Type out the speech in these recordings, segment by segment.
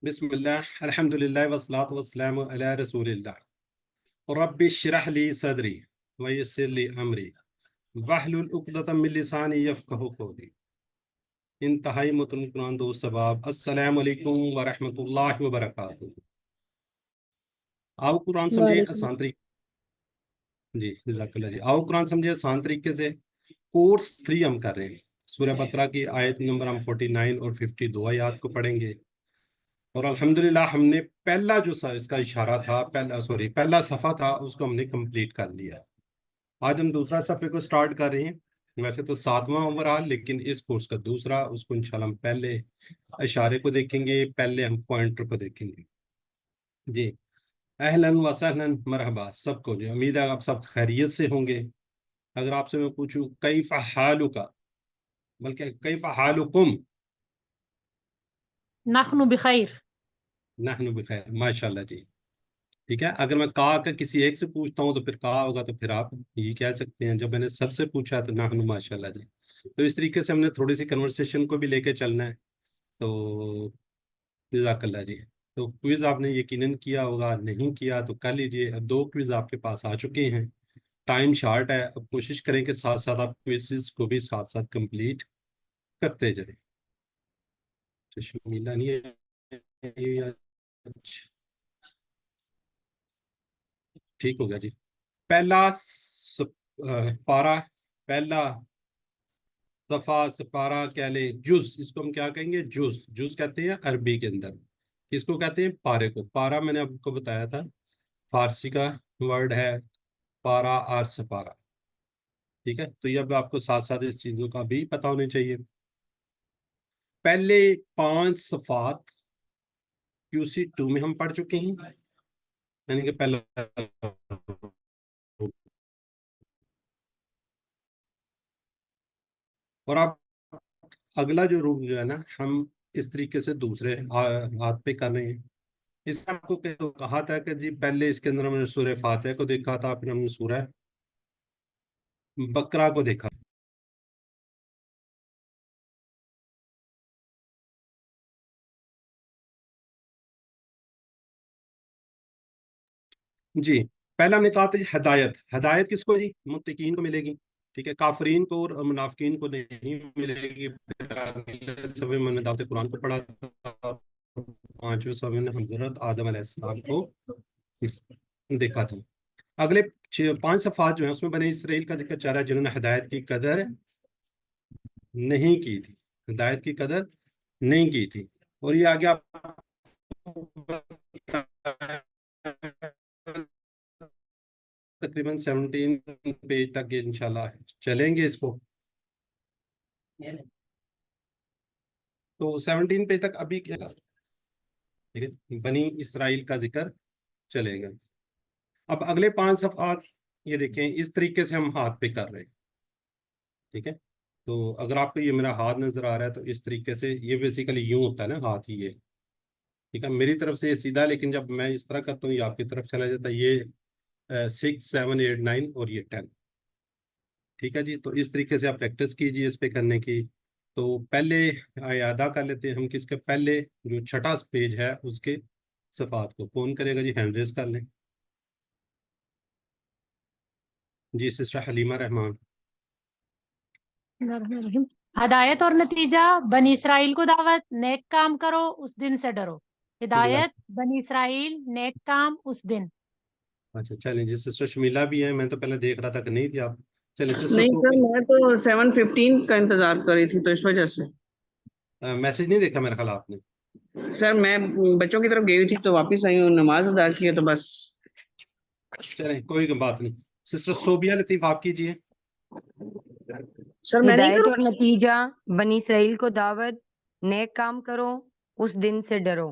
بسم اللہ الحمد للہ والصلاۃ والسلام علی رسول اللہ رب اشرح لی صدری ویسر لی امری واحلل عقدۃ من لسانی یفقہوا قولی۔ انتہائی متن قرآن دوست احباب، السلام علیکم ورحمۃ اللہ وبرکاتہ۔ آؤ قرآن سمجھے وعلیکم آسان طریقے جی جزاک اللہ جی آؤ قرآن سمجھے آسان طریقے سے۔ کورس 3 ہم کر رہے ہیں۔ سورہ بقرہ کی آیت نمبر ہم 49 اور 52 آیات کو پڑھیں گے، اور الحمدللہ ہم نے پہلا جو اس کا اشارہ تھا، پہلا صفحہ تھا، اس کو ہم نے کمپلیٹ کر لیا۔ آج ہم دوسرا صفحے کو سٹارٹ کر رہے ہیں۔ ویسے تو 7واں اوورآل، لیکن اس کورس کا دوسرا، اس کو انشاءاللہ ہم پہلے اشارے کو دیکھیں گے، پہلے ہم پوائنٹر کو دیکھیں گے۔ جی اہلاً و سہلاً مرحبا سب کو۔ جی امید ہے آپ سب خیریت سے ہوں گے۔ اگر آپ سے میں پوچھوں کیف حالک، بلکہ کیف حالکم؟ نحن بخیر۔ نحن بخیر، ماشاءاللہ جی۔ ٹھیک ہے، اگر میں کہا کہ کسی ایک سے پوچھتا ہوں تو پھر کہا ہوگا، تو پھر آپ یہ کہہ سکتے ہیں۔ جب میں نے سب سے پوچھا تو نحن ماشاءاللہ جی۔ تو اس طریقے سے ہم نے تھوڑی سی کنورسیشن کو بھی لے کے چلنا ہے۔ تو جزاک اللہ جی۔ تو کوئز آپ نے یقیناً کیا ہوگا، نہیں کیا تو کر لیجیے۔ اب 2 کوئز آپ کے پاس آ چکے ہیں، ٹائم شارٹ ہے، اب کوشش کریں کہ ساتھ ساتھ آپ کوئزز کو بھی ساتھ ساتھ کمپلیٹ کرتے جائیں۔ شمیلہ نہیں ہے؟ اچھا، ٹھیک ہو گیا جی۔ پہلا پارا، پہلا صفحہ، سپارہ کہہ لیں، جز، اس کو ہم کیا کہیں گے؟ جز کہتے ہیں عربی کے اندر۔ اس کو کہتے ہیں پارے کو۔ پارا میں نے آپ کو بتایا تھا فارسی کا ورڈ ہے پارا اور سپارہ۔ ٹھیک ہے، تو یہ اب آپ کو ساتھ ساتھ اس چیزوں کا بھی پتہ ہونے چاہیے۔ پہلے 5 صفحات QC2 میں ہم پڑھ چکے ہیں، یعنی کہ پہلا، اور آپ اگلا جو روم جو ہے نا، ہم اس طریقے سے دوسرے ہاتھ پہ کر رہے ہیں۔ اس میں آپ کو کہا تھا کہ جی پہلے اس کے اندر ہم نے سورہ فاتحہ کو دیکھا تھا، پھر ہم نے سورہ بقرہ کو دیکھا۔ جی پہلا ہم نے کہا تھا جی ہدایت۔ ہدایت کس کو؟ جی متقین کو ملے گی، ٹھیک ہے، کافرین کو اور منافقین کو نہیں ملے گی۔ پھر اگلے صفحے میں نے دعوت قرآن کو پڑھا تھا، 5ویں صفحے میں ہم حضرت آدم علیہ السلام کو دیکھا تھا۔ اگلے 5 صفحات جو ہیں اس میں بنی اسرائیل کا ذکر چل رہا ہے جنہوں نے ہدایت کی قدر نہیں کی تھی، ہدایت کی قدر نہیں کی تھی۔ اور یہ آگے آپ تقریباً 17 پیج تک انشاءاللہ چلیں گے اس کو۔ تو 17 پیج تک ابھی کیا، ٹھیک ہے، بنی اسرائیل کا ذکر چلے گا۔ اب اگلے 5 صفحات یہ دیکھیں، اس طریقے سے ہم ہاتھ پہ کر رہے ہیں، ٹھیک ہے۔ تو اگر آپ کو یہ میرا ہاتھ نظر آ رہا ہے تو اس طریقے سے یہ بیسیکلی یوں ہوتا ہے نا ہاتھ، یہ ٹھیک ہے، میری طرف سے یہ سیدھا، لیکن جب میں اس طرح کرتا ہوں یہ آپ کی طرف چلا جاتا ہے، یہ 6 7 8 9 اور یہ 10، ٹھیک ہے جی۔ تو اس طریقے سے آپ پریکٹس کیجیے اس پہ کرنے کی۔ تو پہلے اعادہ کر لیتے ہیں ہم کس کے پہلے جو 6واں پیج ہے اس کے صفحات کو۔ کون کرے گا جی؟ ہینڈ ریز کر لیں جی، سسٹر حلیمہ رحمان۔ ہدایت اور نتیجہ، بنی اسرائیل کو دعوت، نیک کام کرو اس دن سے ڈرو۔ ہدایت، بنی اسرائیل، نیک کام اس دن۔ اچھا چلیں جی، سسٹر شمیلہ بھی ہیں، میں تو پہلے دیکھ رہا تھا کہ نہیں تھی آپ۔ چلیں سسٹر نہیں سر، میں تو 7:15 کا انتظار کر رہی تھی، تو اس وجہ سے میسج نہیں دیکھا میرا خیال آپ نے؟ سر میں بچوں کی طرف گئی تھی تو واپس آئی ہوں، نماز ادا کی ہے تو بس۔ چلیں کوئی بات نہیں۔ سسٹر صوبیہ لطیف آپ کیجیے۔ سر میں نہیں ہدایت کروں؟ اور نتیجہ، بنی اسرائیل کو دعوت، نیک کام کرو اس دن سے ڈرو۔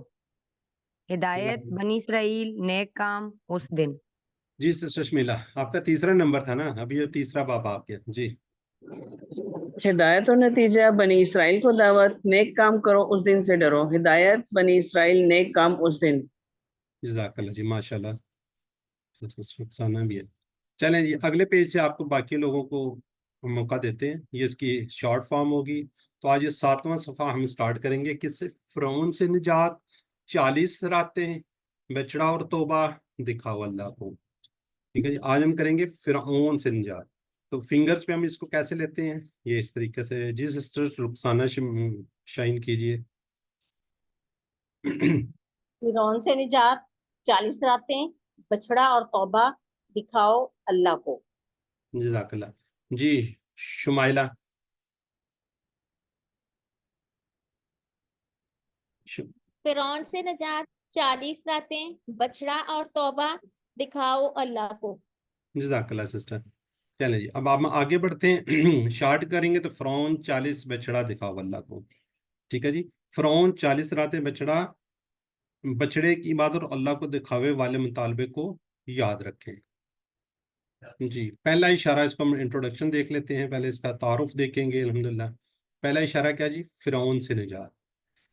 ہدایت، بنی اسرائیل، نیک کام اس دن۔ جی سسٹر شمیلہ، آپ کا تیسرا نمبر تھا نا، ابھی یہ تیسرا باب آپ کے جی۔ ہدایت اور نتیجہ، بنی اسرائیل کو دعوت، نیک کام کرو اس دن سے ڈرو۔ ہدایت، بنی اسرائیل، نیک کام اس دن۔ جزاک اللہ جی، ماشاء اللہ، افسانہ بھی ہے۔ چلیں جی اگلے پیج سے آپ کو باقی لوگوں کو موقع دیتے ہیں، یہ اس کی شارٹ فارم ہوگی۔ تو آج یہ 7واں صفحہ ہم سٹارٹ کریں گے، کس سے؟ فرعون سے نجات، 40 रातें बछड़ा और तौबा दिखाओ अल्लाह को। ठीक है जी, आज हम करेंगे फिरौन से निजात। तो फिंगर्स पे हम इसको कैसे लेते हैं, ये इस तरीके से। जी सिस्टर रुखसाना शाइन कीजिए। फिरौन से निजात, 40 रातें, बछड़ा और तौबा दिखाओ अल्लाह को। जज़ाकल्लाह। जी शुमाइला। फिरौन से निजात, 40 रातें, बछड़ा और तौबा दिखाओ अल्लाह को। जज़ाकल्लाह सिस्टर। चलिए जी, अब हम आगे बढ़ते हैं। शार्ट करेंगे तो फिरौन 40 बछड़ा दिखाओ अल्लाह को। ठीक है जी, फिरौन 40 रातें बछड़े की इबादत और अल्लाह को दिखावे वाले मुतालबे को याद रखें। जी पहला इशारा, इसको हम इंट्रोडक्शन देख लेते हैं, पहले इसका तारुफ देखेंगे। अल्हम्दुलिल्लाह, पहला इशारा क्या जी, फिरौन से निजात।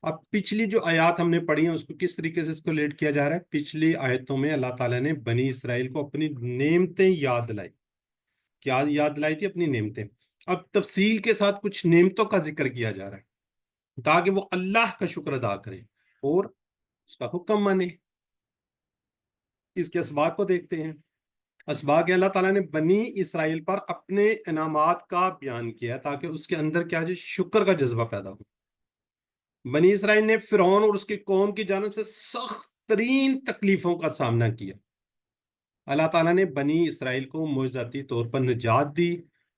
अब पिछली जो आयत हमने पढ़ी है उसको किस तरीके से इसको लेट किया जा रहा है। पिछली आयतों में अल्लाह ताला ने बनी इसराइल को अपनी नेमतें याद दिलाई। क्या याद दिलाई थी? अपनी नेमतें। अब तफसील के साथ कुछ नेमतों का जिक्र किया जा रहा है ताकि वो अल्लाह का शुक्र अदा करें और उसका हुक्म माने। इसके असबाब को देखते हैं। असबाब अल्लाह ताला ने बनी इसराइल पर अपने इनामात का बयान किया ताकि उसके अंदर क्या है, शुक्र का जज्बा पैदा हो। बनी इसराइल ने फिरौन और उसकी कौम की जानिब से सख्त तरीन तकलीफों का सामना किया। अल्लाह ताला ने बनी इसराइल को मुआज़ाती तौर पर निजात दी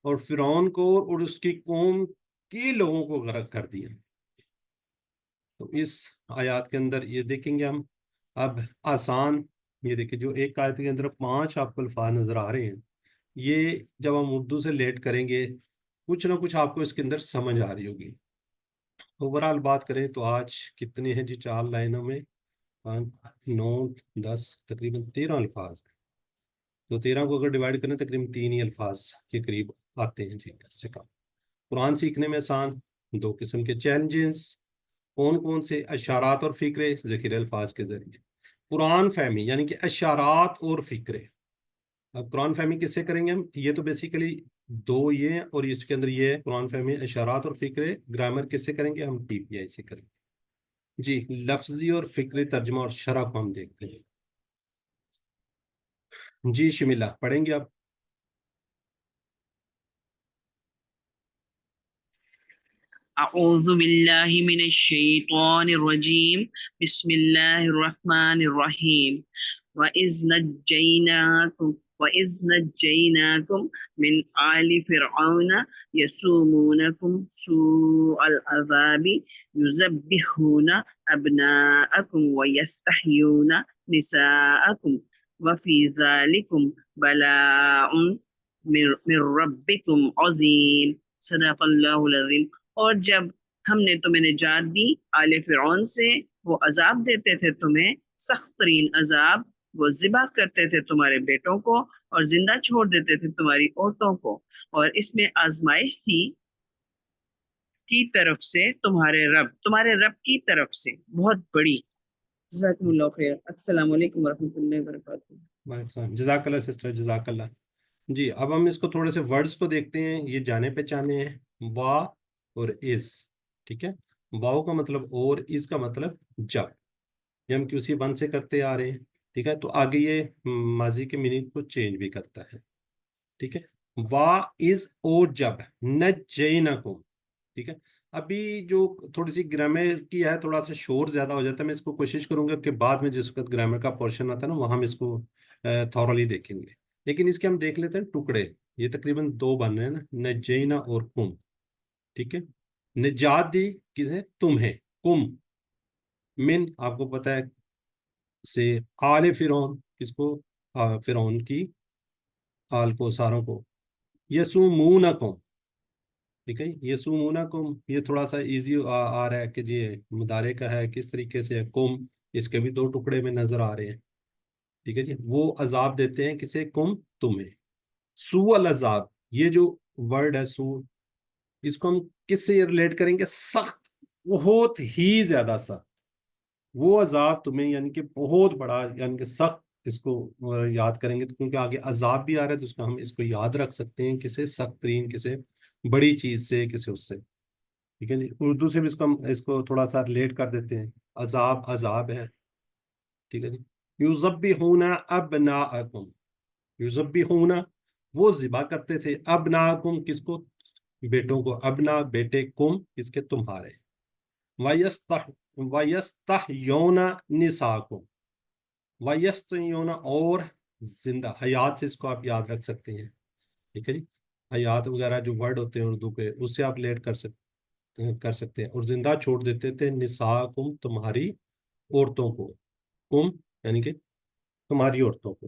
और फिरौन को और उसकी कौम के लोगों को गर्क कर दिया। तो इस आयत के अंदर ये देखेंगे हम। अब आसान, ये देखिए जो एक आयत के अंदर 5 आपको अल्फाज नजर आ रहे हैं, ये जब हम उर्दू से लेट करेंगे कुछ ना कुछ आपको इसके अंदर समझ आ रही होगी। ओवरऑल बात करें तो आज कितने हैं जी, 4 लाइनों में 5, 9, 10, तकरीबन 13 अल्फाज हैं। तो 13 को अगर डिवाइड करें तकरीबन 3 ही अल्फाज के करीब आते हैं जी, से कम। कुरान सीखने में आसान। 2 किस्म के चैलेंजेस, कौन कौन से? अशारात और फ़िक्रे ज़ख़ीरे अल्फाज के ज़रिए। कुरान फहमी यानी कि अशारात और फ़िक्रे। अब कुरान फहमी किससे करेंगे हम? ये तो बेसिकली 2 ये हैं और इसके अंदर ये है कुरान फहमी, अशारात और फ़िक्रे। ग्रामर किससे करेंगे हम? TPI से करेंगे जी। लफ्जी और फ़िक्री तर्जमा और शरह को हम देखते हैं जी। शमिला पढ़ेंगे आप? अऊज़ु बिल्लाहि मिनश शैतानिर रजीम, बिस्मिल्लाहिर रहमानिर रहीम। वइज़ नज्जैनाकुम मिन आलि फ़िरऔन यसूमूनकुम सूअल अज़ाबि युज़ब्बिहूना अब्नाअकुम व यस्तहयूना निसाअकुम व फ़ी ज़ालिकुम बलाउन मिर रब्बिकुम अज़ीम। सदक़ल्लाहुल अज़ीम। और जब हमने तुम्हें निजात दी आले फिरौन से, वो अजाब देते थे तुम्हें, सख्त तरीन अजाब। वो ज़िबा करते थे तुम्हारे बेटों को और जिंदा छोड़ देते थे तुम्हारी औरतों को। और इसमें आजमाइश थी की तरफ से तुम्हारे रब की तरफ से बहुत बड़ी। जज़ाकुमुल्लाह खैर। अस्सलामु अलैकुम वरहमतुल्लाहि वबरकातुहू। जज़ाकल्लाह सिस्टर, जज़ाकल्लाह। जी अब हम इसको थोड़े से वर्ड्स को देखते हैं, ये जाने पहचाने हैं। वा और इस, ठीक है। वाओ का मतलब और, इस का मतलब जब। ये हम QC1 से करते आ रहे हैं, ठीक है। तो आगे ये माजी के मीनिंग को चेंज भी करता है, ठीक है। वा इज और जब, नज्जैनाकुम, ठीक है। अभी जो थोड़ी सी ग्रामर की है, थोड़ा सा शोर ज्यादा हो जाता है। मैं इसको कोशिश करूंगा कि बाद में जिस वक्त ग्रामर का पोर्शन आता है ना, वहां हम इसको थॉरली देखेंगे। लेकिन इसके हम देख लेते हैं टुकड़े। ये तकरीबन 2 बन रहे हैं ना, नज्जैना और कुम, ठीक है। निजात दी किसे? तुम्हें। कुम मिन, आपको पता है, से आले फिरौन, किसको? फिरौन की आल को, सारों को। यसुमूनकुम, ठीक है। यसुमूनकुम ये थोड़ा सा इजी आ रहा है कि ये मुदारे का है, किस तरीके से है। कुम, इसके भी 2 टुकड़े में नजर आ रहे हैं, ठीक है जी। वो अजाब देते हैं किसे? कुम, तुम्हें। सू अल अजाब, ये जो वर्ड है सू, इसको हम किससे रिलेट करेंगे? सख्त, बहुत ही ज्यादा सख्त। वो अजाब तुम्हें, यानी कि बहुत बड़ा, यानी कि सख्त। इसको याद करेंगे तो, क्योंकि आगे अजाब भी आ रहा है, तो उसका हम इसको याद रख सकते हैं किसे? सख्त तरीन, किसे? बड़ी चीज से, किसे? उससे। ٹھیک ہے جی. اردو سے بھی اس کو تھوڑا سا ریلیٹ کر دیتے ہیں. عذاب عذاب ہے. ٹھیک ہے جی. یذبحون ابناءکم، یذبحون وہ ذبح کرتے تھے، ابناءکم کس کو؟ بیٹوں کو. ابنا بیٹے، کم کس کے؟ تمہارے. وَيَسْتَحْيُونَ نِسَاءَکم، وَيَسْتَحْيُونَ اور زندہ. حیات سے اس کو آپ یاد رکھ سکتے ہیں. ٹھیک ہے جی. حیات وغیرہ جو ورڈ ہوتے ہیں اردو کے، اس سے آپ لیٹ کر سکتے ہیں. اور زندہ چھوڑ دیتے تھے نساءکم تمہاری عورتوں کو. کم یعنی کہ تمہاری عورتوں کو.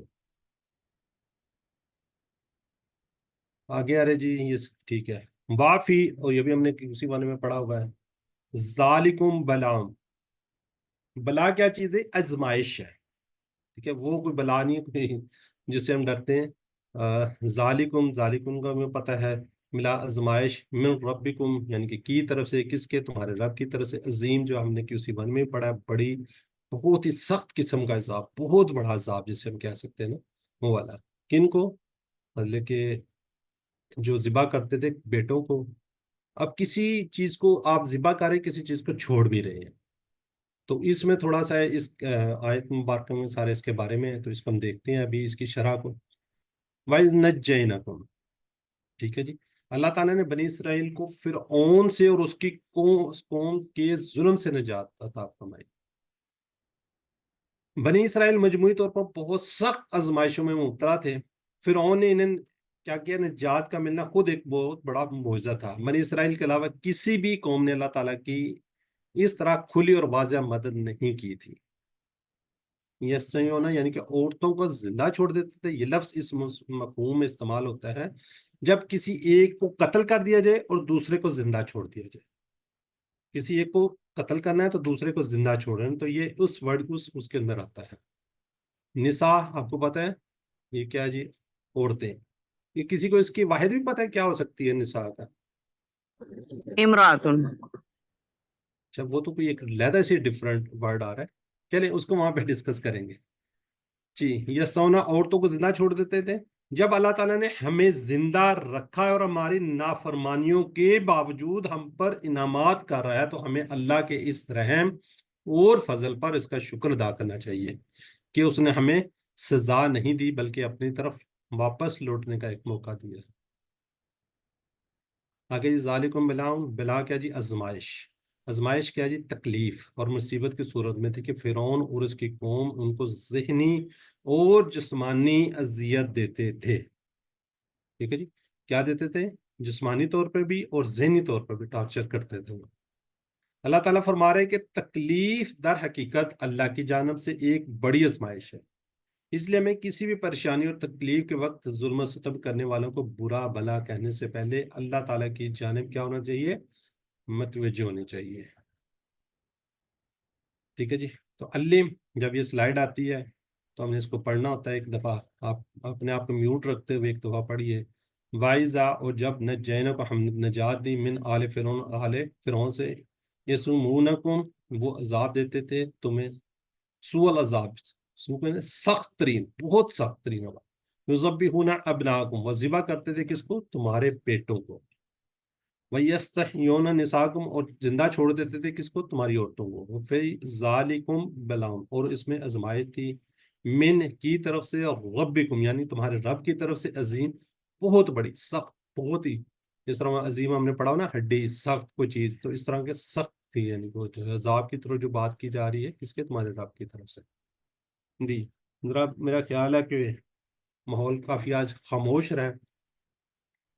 آگے آ رہے جی. یہ ٹھیک ہے. وافی، اور یہ بھی ہم نے اسی بانے میں پڑھا ہوا ہے. ذالکم بلام، بلا کیا چیز ہے؟ آزمائش ہے. ٹھیک ہے. وہ کوئی بلا نہیں کوئی جس سے ہم ڈرتے ہیں. ذالکم، ذالکم کا ہمیں پتہ ہے ملا آزمائش. من ربکم یعنی کہ کی طرف سے. کس کے؟ تمہارے رب کی طرف سے. عظیم جو ہم نے اسی بانے میں پڑھا ہے، بڑی بہت ہی سخت قسم کا عذاب، بہت بڑا عذاب جسے ہم کہہ سکتے ہیں نا، وہ والا. کن کو؟ مطلب کہ جو ذبح کرتے تھے بیٹوں کو. اب کسی چیز کو آپ ذبح کریں، کسی چیز کو چھوڑ بھی رہے ہیں، تو اس میں تھوڑا سا اس آیت مبارکہ میں سارے اس کے بارے میں ہے، تو اس کو ہم دیکھتے ہیں ابھی اس کی شرح کو. وَإِذْ نَجَّيْنَاكُمْ، ٹھیک ہے جی. اللہ تعالیٰ نے بنی اسرائیل کو فرعون سے اور اس کی قوم کے ظلم سے نجات عطا فرمائی. بنی اسرائیل مجموعی طور پر بہت سخت آزمائشوں میں مبتلا تھے. فرعون نے انہیں کیا کیا؟ نجات کا ملنا خود ایک بہت بڑا معجزہ تھا. بنی اسرائیل کے علاوہ کسی بھی قوم نے اللہ تعالیٰ کی اس طرح کھلی اور واضح مدد نہیں کی تھی. یسیونا یعنی کہ عورتوں کو زندہ چھوڑ دیتے تھے. یہ لفظ اس مفہوم میں استعمال ہوتا ہے جب کسی ایک کو قتل کر دیا جائے اور دوسرے کو زندہ چھوڑ دیا جائے. کسی ایک کو قتل کرنا ہے تو دوسرے کو زندہ چھوڑ رہے ہیں، تو یہ اس ورڈ اس کے اندر آتا ہے. نساء آپ کو پتہ ہے یہ کیا جی؟ عورتیں. یہ کسی کو اس کی واحد بھی پتہ ہے کیا ہو سکتی ہے نساء کا؟ امراتن. اچھا، وہ تو کوئی ایک علیحدہ سے ڈفرنٹ ورڈ آ رہا ہے. چلیں اس کو وہاں پہ ڈسکس کریں گے جی. یہ سونا عورتوں کو زندہ چھوڑ دیتے تھے. جب اللہ تعالیٰ نے ہمیں زندہ رکھا ہے اور ہماری نافرمانیوں کے باوجود ہم پر انعامات کر رہا ہے، تو ہمیں اللہ کے اس رحم اور فضل پر اس کا شکر ادا کرنا چاہیے کہ اس نے ہمیں سزا نہیں دی بلکہ اپنی طرف واپس لوٹنے کا ایک موقع دیا. آگے جی. ذالکم بلا کیا جی؟ آزمائش. آزمائش کیا جی؟ تکلیف اور مصیبت کی صورت میں تھی کہ فرعون اور اس کی قوم ان کو ذہنی اور جسمانی اذیت دیتے تھے. ٹھیک ہے جی. کیا دیتے تھے؟ جسمانی طور پر بھی اور ذہنی طور پر بھی ٹارچر کرتے تھے. اللہ تعالیٰ فرما رہے کہ تکلیف در حقیقت اللہ کی جانب سے ایک بڑی آزمائش ہے. اس لیے ہمیں کسی بھی پریشانی اور تکلیف کے وقت ظلم و ستم کرنے والوں کو برا بھلا کہنے سے پہلے اللہ تعالیٰ کی جانب کیا ہونا چاہیے؟ متوجہ ہونی چاہیے. ٹھیک ہے جی. تو علم جب یہ سلائیڈ آتی ہے تو ہم نے اس کو پڑھنا ہوتا ہے ایک دفعہ. آپ اپنے آپ کو میوٹ رکھتے ہوئے ایک دفعہ پڑھیے. وائزا، اور جب نجینا کو ہم نجات دی، من آل فرعون سے، یسومونکم وہ عذاب دیتے تھے تمہیں، سوء العذاب، سخت ترین، بہت سخت ترین عذاب. یذبحون ابناءکم، وہ ذبح کرتے تھے کس کو؟ تمہارے بیٹوں کو. وَيَسْتَحْيُونَ نِسَاءَکم، اور زندہ چھوڑ دیتے تھے کس کو؟ تمہاری عورتوں کو. وَفِي ذَالِکُمْ بَلَاءٌ، اور اس میں آزمائش تھی، من کی طرف سے، ربکم یعنی تمہارے رب کی طرف سے، عظیم بہت بڑی، سخت بہت ہی. جس طرح عظیم ہم نے پڑھا نا ہڈی، سخت کوئی چیز، تو اس طرح کے سخت تھی. یعنی وہ جو عذاب کی طرف جو بات کی جا رہی ہے کس کے؟ تمہارے رب کی طرف سے. جی. ذرا میرا خیال ہے کہ ماحول کافی آج خاموش رہا ہے،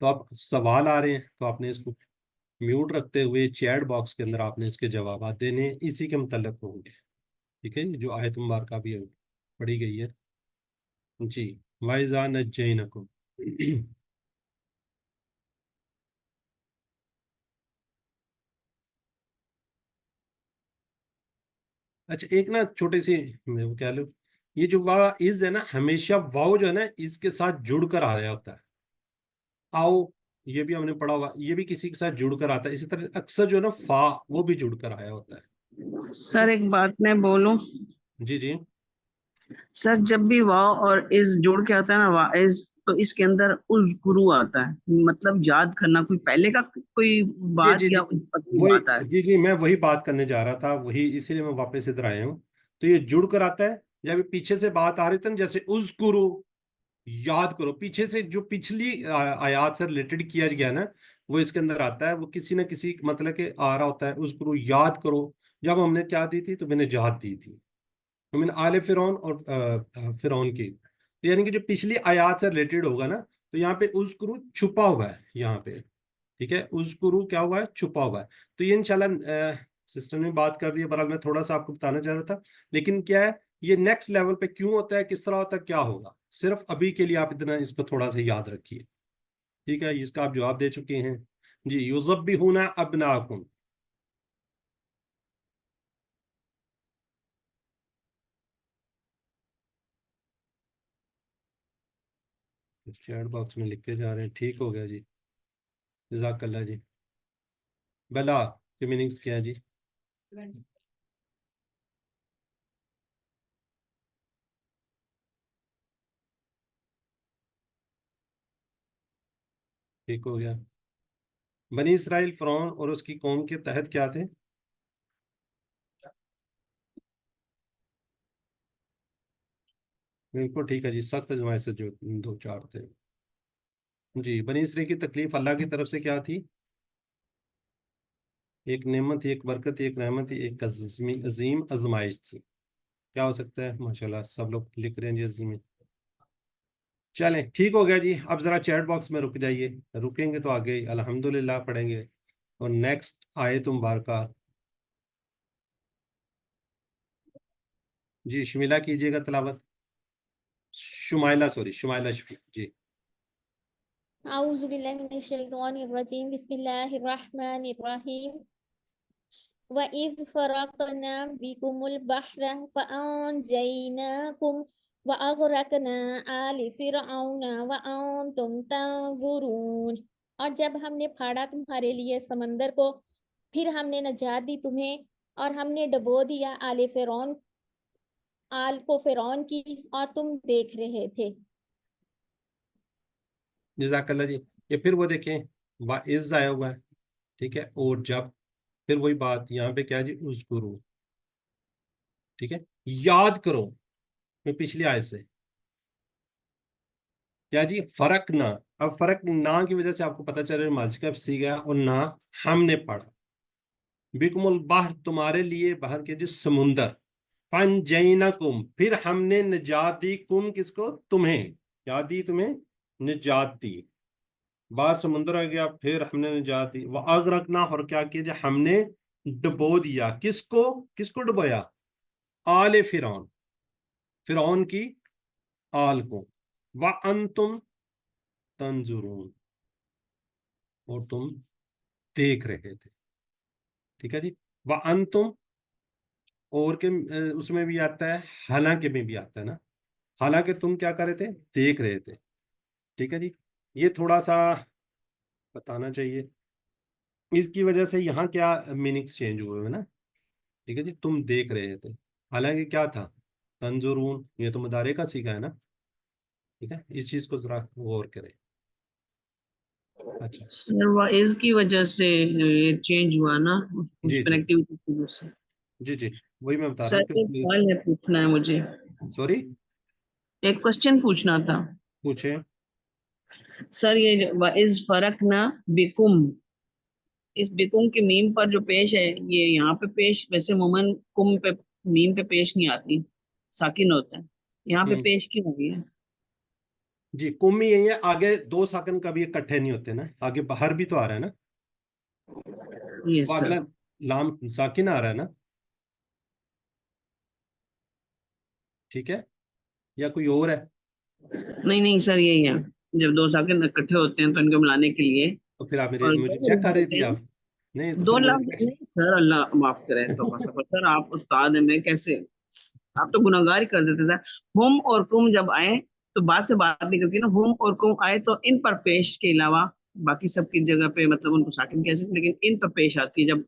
تو اب سوال آ رہے ہیں تو آپ نے اس کو میوٹ رکھتے ہوئے چیٹ باکس کے اندر آپ نے اس کے جوابات دینے، اسی کے متعلق ہوں گے. ٹھیک ہے، جو آیت مبارکہ بھی پڑھی گئی ہے جی. وَإِذَا نَجَّيْنَاكُمْ. اچھا ایک نا چھوٹی سی وہ کہہ لوں، یہ جو واو از ہے نا، ہمیشہ واو جو ہے نا اس کے ساتھ جڑ کر آ رہا ہوتا ہے. آؤ یہ بھی ہم نے پڑھا ہوا، یہ بھی کسی کے ساتھ جڑ کر آتا ہے. اسی طرح اکثر جو ہے نا فا، وہ بھی جڑ کر آیا ہوتا ہے. سر ایک بات میں بولوں. جی جی. سر جب بھی واو اور از جوڑ کے آتا ہے نا، واعظ تو اس کے اندر اذکرو آتا ہے، مطلب یاد کرنا، کوئی پہلے کا کوئی جی بات جی یا جی وہ آتا ہے. جی میں وہی بات کرنے جا رہا تھا، وہی اسی لیے میں واپس ادھر آیا ہوں. تو یہ جڑ کر آتا ہے جب یہ پیچھے سے بات آ رہی تھی نا، جیسے اذکرو یاد کرو، پیچھے سے جو پچھلی آیات سے ریلیٹڈ کیا گیا نا وہ اس کے اندر آتا ہے، وہ کسی نہ کسی مطلب کہ آ رہا ہوتا ہے. اذکرو یاد کرو، جب ہم نے کیا دی تھی تو میں نے نجات دی تھی من آل فرعون اور فرعون کی، یعنی کہ جو پچھلی آیات سے ریلیٹڈ ہوگا نا، تو یہاں پہ اذکرو چھپا ہوا ہے یہاں پہ، ٹھیک ہے. اذکرو کیا ہوا ہے؟ چھپا ہوا ہے. تو یہ انشاءاللہ سسٹر نے بات کر دی. بہرحال میں تھوڑا سا آپ کو بتانا چاہ رہا تھا، لیکن کیا ہے یہ نیکسٹ لیول پہ کیوں ہوتا ہے، کس طرح ہوتا ہے، کیا ہوگا، صرف ابھی کے لیے آپ اتنا اس کو تھوڑا سا یاد رکھیے. ٹھیک ہے، اس کا آپ جواب دے چکے ہیں. جی یذبحون ابناءکم. چیٹ باکس میں لکھ کے جا رہے ہیں، ٹھیک ہو گیا جی، جزاک اللہ جی. بلا کے میننگز کیا ہے جی؟ ٹھیک ہو گیا. بنی اسرائیل فرعون اور اس کی قوم کے تحت کیا تھے؟ بالکل ٹھیک ہے جی، سخت اجماع سے جو دو چار تھے. جی بنی اسرائیل کی تکلیف اللہ کی طرف سے کیا تھی؟ ایک نعمت تھی، ایک برکت تھی، ایک رحمت تھی، ایک عظیم آزمائش تھی. کیا ہو سکتا ہے؟ ماشاءاللہ سب لوگ لکھ رہے ہیں جی عظیم. چلیں ٹھیک ہو گیا جی. اب ذرا چیٹ باکس میں رک جائیے، رکیں گے تو آگے الحمدللہ پڑھیں گے. اور نیکسٹ آیت مبارکہ جی شمیلہ کیجیے گا تلاوت. شمائلہ شفیق جی. أعوذ بالله من الشيطان الرجيم بسم الله الرحمن الرحيم وإذ فرقنا بكم البحر فأنجيناكم وأغرقنا آل فرعون وأنتم تنظرون. اور جب ہم نے پھاڑا تمہارے لیے سمندر کو، پھر ہم نے نجات دی تمہیں اور ہم نے ڈبو دیا آل کو فرعون کی، اور تم دیکھ رہے تھے. جزاک اللہ جی. یہ پھر وہ دیکھیں وَإِذْ آیا ہوا ہے، ٹھیک ہے، اور جب، پھر وہی بات یہاں پہ کیا جی؟ اذکرو. ٹھیک ہے، یاد کرو. میں پچھلی آیت سے کیا جی؟ فرق نہ. اب فرق نہ کی وجہ سے آپ کو پتہ چل رہا ہے ماضی کا صیغہ اور نہ ہم نے پڑھا. بکم البحر تمہارے لیے بحر کے جی سمندر، فانجیناکم پھر ہم نے نجات دی، کم کس کو؟ تمہیں. کیا دی؟ تمہیں نجات دی. باہر سمندر آ گیا، پھر ہم نے نجات دی. وَأَغْرَقْنَا اور کیا کیا جائے؟ ہم نے ڈبو دیا. کس کو؟ کس کو ڈبویا؟ آل فرعون، فرعون کی آل کو. وَأَنْتُمْ تَنْظُرُونَ اور تم دیکھ رہے تھے. ٹھیک ہے جی. وَأَنْتُمْ اور کے اس میں بھی آتا ہے، حالانکہ میں بھی آتا ہے نا، حالانکہ تم کیا کر رہے تھے؟ دیکھ رہے تھے. ٹھیک ہے جی. یہ تھوڑا سا بتانا چاہیے، اس کی وجہ سے یہاں کیا میننگز چینج ہوئے ہوئے نا. ٹھیک ہے جی. تم دیکھ رہے تھے، حالانکہ کیا تھا؟ تنظرون. یہ تو مضارع کا صیغہ ہے نا. ٹھیک ہے، اس چیز کو ذرا غور کریں. اچھا سر وائز کی وجہ سے چینج ہوا نا، اس جی جی کنیکٹیوٹی کی وجہ سے. جی جی وہی میں بتا رہا سر ہوں ایک کہ سوال ہے، پوچھنا ہے مجھے، سوری ایک کوشچن پوچھنا تھا. پوچھیں. سر یہ وَإِذْ فَرَقْنَا بِكُمْ، اس بکم کے میم پر جو پیش ہے، یہ یہاں پہ پیش ویسے عموماً کم پہ میم پہ پیش نہیں آتی، ساکن ہوتا ہے. یہاں پہ پیش کیوں ہوئی ہے؟ جی کم ہی یہی ہے، آگے دو ساکن کبھی اکٹھے نہیں ہوتے نا. آگے باہر بھی تو آ رہا ہے نا، یس وہ سر. اگلا لام ساکن آ رہا ہے نا. ٹھیک ہے، یا کوئی اور ہے؟ نہیں سر، یہی ہے، جب دو ساکن اکٹھے ہوتے ہیں تو ان کو ملانے کے لیے. تو پھر آپ اور مجھے چیک کر رہی تھی آپ؟ نہیں تو دو پھر لفظ مجھے نہیں سر، اللہ معاف کرے تو سر آپ استاد ہیں، میں کیسے، آپ تو گناہگار ہی کر دیتے سر. ہم اور کم جب آئے تو بات سے بات نکلتی ہے نا، ہم اور کم آئے تو ان پر پیش کے علاوہ باقی سب کی جگہ پہ مطلب ان کو ساکن کہہ سکتے، لیکن ان پر پیش آتی ہے جب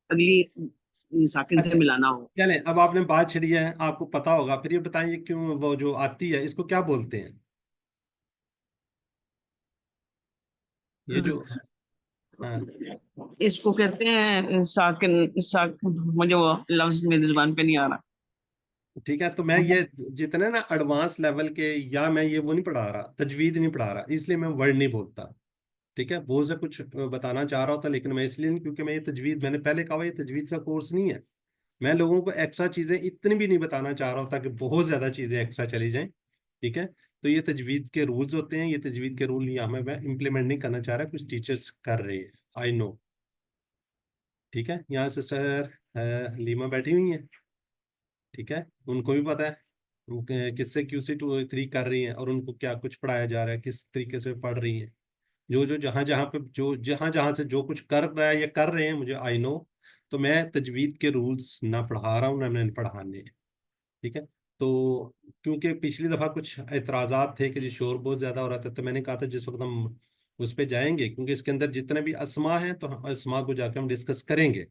اگلی ساکن سے ملانا ہو. چلیں اب آپ نے بات چھڑی ہے، آپ کو پتا ہوگا. پھر یہ بتائیے کیوں وہ جو آتی ہے اس کو کیا بولتے ہیں؟ یہ جو ہاں اس کو کہتے ہیں ساکن مجھے وہ لفظ میری زبان پہ نہیں آ رہا. ٹھیک ہے. تو میں یہ جتنے نا ایڈوانس لیول کے یا میں یہ وہ نہیں پڑھا رہا, تجوید نہیں پڑھا رہا, اس لیے میں ورڈ نہیں بولتا. ٹھیک ہے, وہ سے کچھ بتانا چاہ رہا ہوتا, لیکن میں اس لیے نہیں, کیونکہ میں یہ تجوید, میں نے پہلے کہا یہ تجوید کا کورس نہیں ہے. میں لوگوں کو ایکسٹرا چیزیں اتنی بھی نہیں بتانا چاہ رہا ہوتا کہ بہت زیادہ چیزیں ایکسٹرا چلی جائیں. ٹھیک ہے, تو یہ تجوید کے رولز ہوتے ہیں, یہ تجوید کے رول یہاں میں امپلیمنٹ نہیں کرنا چاہ رہا, کچھ ٹیچرز کر رہے ہیں, آئی نو. ٹھیک ہے, یہاں سسٹر حلیمہ بیٹھی ہوئی ہیں. ٹھیک ہے, ان کو بھی پتا ہے وہ کس سے QC 2 3 کر رہی ہیں, اور ان کو کیا کچھ پڑھایا جا رہا ہے, کس طریقے سے پڑھ رہی ہیں, جو جہاں جہاں پہ جہاں سے جو کچھ کر رہا ہے یا کر رہے ہیں, مجھے آئی نو. تو میں تجوید کے رولز نہ پڑھا رہا ہوں, نہ میں نے پڑھانے ہیں. ٹھیک ہے, تو کیونکہ پچھلی دفعہ کچھ اعتراضات تھے کہ جی شور بہت زیادہ ہو رہا تھا, تو میں نے کہا تھا جس وقت ہم اس پہ جائیں گے, کیونکہ اس کے اندر جتنے بھی اسما ہیں تو اسما کو جا کے ہم ڈسکس کریں گے.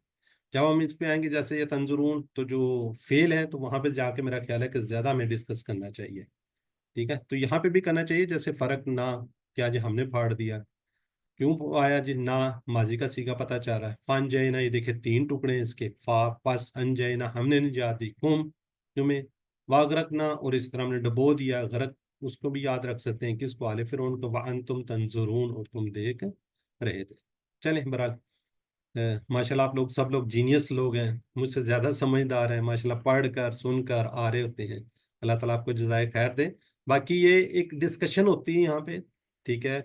جب ہم اس پہ آئیں گے, جیسے یہ تنظرون, تو جو فیل ہے تو وہاں پہ جا کے میرا خیال ہے کہ زیادہ ہمیں ڈسکس کرنا چاہیے. ٹھیک ہے, تو یہاں پہ بھی کرنا چاہیے, جیسے فرق نہ کیا جی ہم نے پھاڑ دیا, کیوں آیا جی, نہ ماضی کا سیگا پتہ چل رہا ہے. فان جائے نا, یہ دیکھیں 3 ٹکڑے ہیں اس کے, فا پس ان جائے نا, ہم نے نجات دی, کم تمہیں واغرقنا, اور اس طرح ہم نے ڈبو دیا, غرق اس کو بھی یاد رکھ سکتے ہیں, کس کو, آل فرعون کو, وانتم تنظرون, اور تم دیکھ رہے تھے. چلیں بہرحال ماشاء اللہ آپ لوگ سب لوگ جینیس لوگ ہیں, مجھ سے زیادہ سمجھدار ہیں ماشاء اللہ, پڑھ کر سن کر آ رہے ہوتے ہیں. اللہ تعالیٰ آپ کو جزائے خیر دے. باقی یہ ایک ڈسکشن ہوتی ہے یہاں پہ. ٹھیک ہے,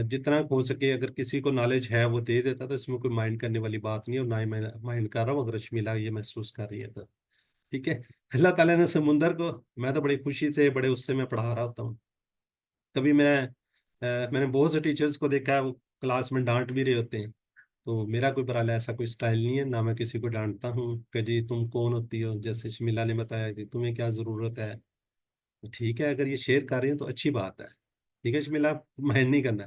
جتنا ہو سکے اگر کسی کو نالج ہے وہ دے دیتا, تو اس میں کوئی مائنڈ کرنے والی بات نہیں, اور نہ ہی میں مائنڈ کر رہا ہوں اگر شمیلا یہ محسوس کر رہی ہے تو. ٹھیک ہے, اللہ تعالیٰ نے سمندر کو, میں تو بڑی خوشی سے بڑے اس سے میں پڑھا رہا ہوتا ہوں. کبھی میں نے بہت سے ٹیچرز کو دیکھا ہے وہ کلاس میں ڈانٹ بھی رہے ہوتے ہیں, تو میرا کوئی برحال ایسا کوئی سٹائل نہیں ہے, نہ میں کسی کو ڈانٹتا ہوں کہ جی تم کون ہوتی ہو, جیسے شمیلا نے بتایا کہ تمہیں کیا ضرورت ہے. ٹھیک ہے, اگر یہ شیئر کر رہی ہیں تو اچھی بات ہے. ٹھیک ہے شمیلا, مائنڈ نہیں کرنا.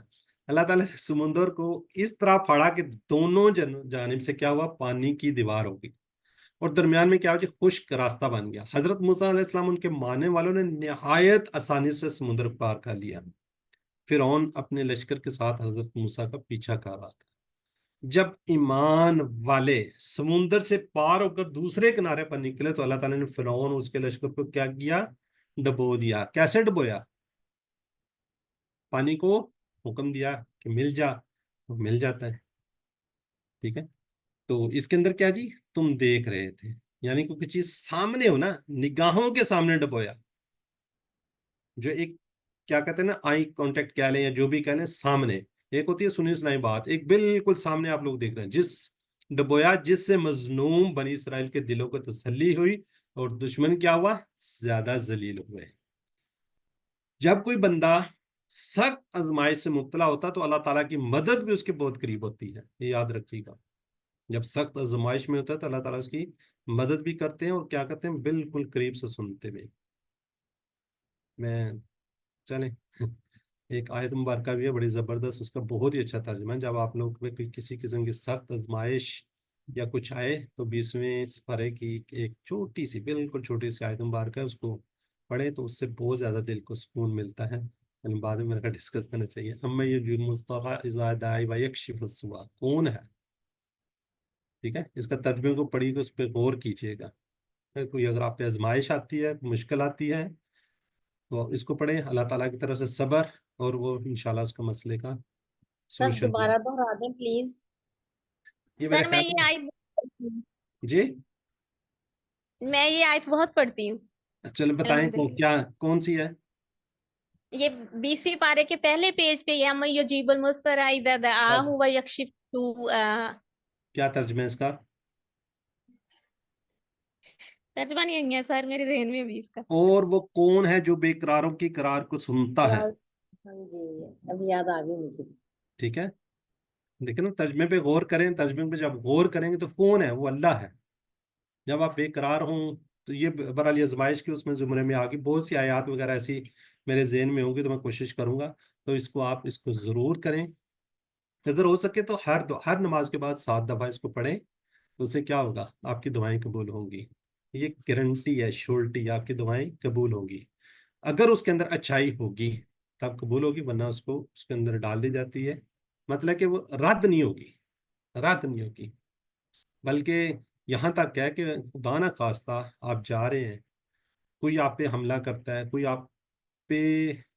اللہ تعالیٰ نے سمندر کو اس طرح پھاڑا کہ دونوں جانب سے کیا ہوا, پانی کی دیوار ہو گئی, اور درمیان میں کیا ہو جی, خشک راستہ بن گیا. حضرت موسیٰ علیہ السلام, ان کے ماننے والوں نے نہایت آسانی سے سمندر پار کر لیا. فرعون اپنے لشکر کے ساتھ حضرت موسیٰ کا پیچھا کر رہا تھا. جب ایمان والے سمندر سے پار ہو کر دوسرے کنارے پر نکلے, تو اللہ تعالیٰ نے فرعون اور اس کے لشکر کو کیا کیا, ڈبو دیا. کیسے ڈبویا؟ پانی کو حکم دیا کہ مل جا, وہ مل جاتا ہے. ٹھیک ہے, تو اس کے اندر کیا جی, تم دیکھ رہے تھے, یعنی کوئی چیز سامنے ہو نا, نگاہوں کے سامنے ڈبویا. جو ایک کیا کہتے ہیں نا, آئی کانٹیکٹ کہہ لیں یا جو بھی کہہ لیں, سامنے ایک ہوتی ہے سنی سنائی بات, ایک بالکل سامنے آپ لوگ دیکھ رہے ہیں. جس ڈبویا, جس سے مظلوم بنی اسرائیل کے دلوں کو تسلی ہوئی, اور دشمن کیا ہوا, زیادہ ذلیل ہوئے. جب کوئی بندہ سخت آزمائش سے مبتلا ہوتا تو اللہ تعالیٰ کی مدد بھی اس کے بہت قریب ہوتی ہے, یہ یاد رکھیے گا. جب سخت آزمائش میں ہوتا ہے تو اللہ تعالیٰ اس کی مدد بھی کرتے ہیں, اور کیا کرتے ہیں, بالکل قریب سے سنتے بھی. میں چلیں ایک آیت مبارکہ بھی ہے بڑی زبردست, اس کا بہت ہی اچھا ترجمہ ہے. جب آپ لوگ پہ کسی قسم کی سخت آزمائش یا کچھ آئے تو 20ویں سپارے کی ایک چھوٹی سی, بالکل چھوٹی سی آیت مبارکہ ہے, اس کو پڑھیں تو اس سے بہت زیادہ دل کو سکون ملتا ہے. بعد میں میرے کا ڈسکس کرنا چاہیے. اما یجیب المضطر اذا دعا ویکشف السوء, کون ہے. ٹھیک ہے, اس کا ترجمے کو پڑھی کہ اس پہ غور کیجیے گا. کوئی اگر آپ پہ آزمائش آتی ہے, مشکل آتی ہے, تو اس کو پڑھیں, اللہ تعالیٰ کی طرف سے صبر, اور وہ انشاءاللہ اس کا مسئلے کا سر سولوشن. دوبارہ دوہرا دیں پلیز. یہ میرے سر میں خیال یہ آیت جی میں یہ آیت بہت پڑھتی ہوں. چلو بتائیں الحمدللہ. کون سی ہے. یہ 20ویں پارے کے پہلے پیج پہ, یا من یجیب المضطر اذا دعاہ ویکشف السوء. کیا ترجمہ ہے اس کا؟ ترجمہ نہیں ہے سر میرے ذہن میں بھی اس کا. اور وہ کون ہے جو بے قراروں کی قرار کو سنتا ہے. ہاں جی, اب یاد آ گئی مجھے. ٹھیک ہے, دیکھیں نا, ترجمے پہ غور کریں, ترجمے پہ جب غور کریں گے تو کون ہے, وہ اللہ ہے. جب آپ بے قرار ہوں تو یہ برحال آزمائش کی اس میں زمرے میں آگے بہت سی آیات وغیرہ ایسی میرے ذہن میں ہوں گی, تو میں کوشش کروں گا. تو اس کو آپ اس کو ضرور کریں, اگر ہو سکے تو ہر نماز کے بعد 7 دفعہ اس کو پڑھیں. تو اس سے کیا ہوگا, آپ کی دعائیں قبول ہوں گی. یہ گارنٹی ہے, شورٹی, آپ کی دعائیں قبول ہوں گی. اگر اس کے اندر اچھائی ہوگی تب قبول ہوگی, ورنہ اس کے اندر ڈال دی جاتی ہے مطلب کہ وہ رد نہیں ہوگی، رد نہیں ہوگی، بلکہ یہاں تک ہے کہ خدا نہ خواستہ آپ جا رہے ہیں، کوئی آپ پہ حملہ کرتا ہے، کوئی آپ پہ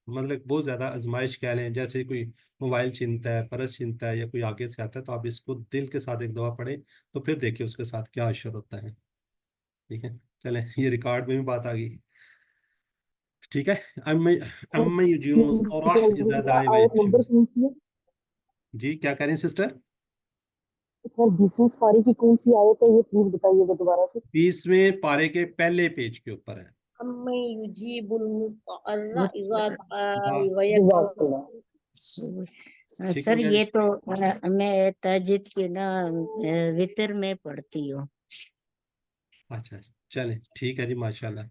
مطلب بہت زیادہ آزمائش کہہ لیں، جیسے کوئی موبائل چھینتا ہے، پرس چھینتا ہے، یا کوئی آگے سے آتا ہے، تو آپ اس کو دل کے ساتھ ایک دعا پڑھیں تو پھر دیکھیں اس کے ساتھ کیا اشر ہوتا ہے. ٹھیک ہے، چلیں یہ ریکارڈ میں بھی بات آ گئی. ٹھیک ہے. اما یجیب مضطر اذا دعا آیت نمبر کون سی ہے جی کیا کہہ رہے ہیں سسٹر؟ سر؟ 20ویں پارے کی کون سی آیت ہے یہ پلیز بتائیے گا دوبارہ سے. 20ویں پارے کے پہلے پیج کے اوپر ہے. أَمَّن يُجِيبُ الْمُضْطَرَّ إِذَا دَعَاهُ واہ، جزاک وَيَكْشِفُ اللہ. ٹھیک ہو سر گیا. یہ تو میں تہجد کے نا وطر میں پڑھتی ہوں. اچھا چلیں ٹھیک ہے جی، ماشاءاللہ.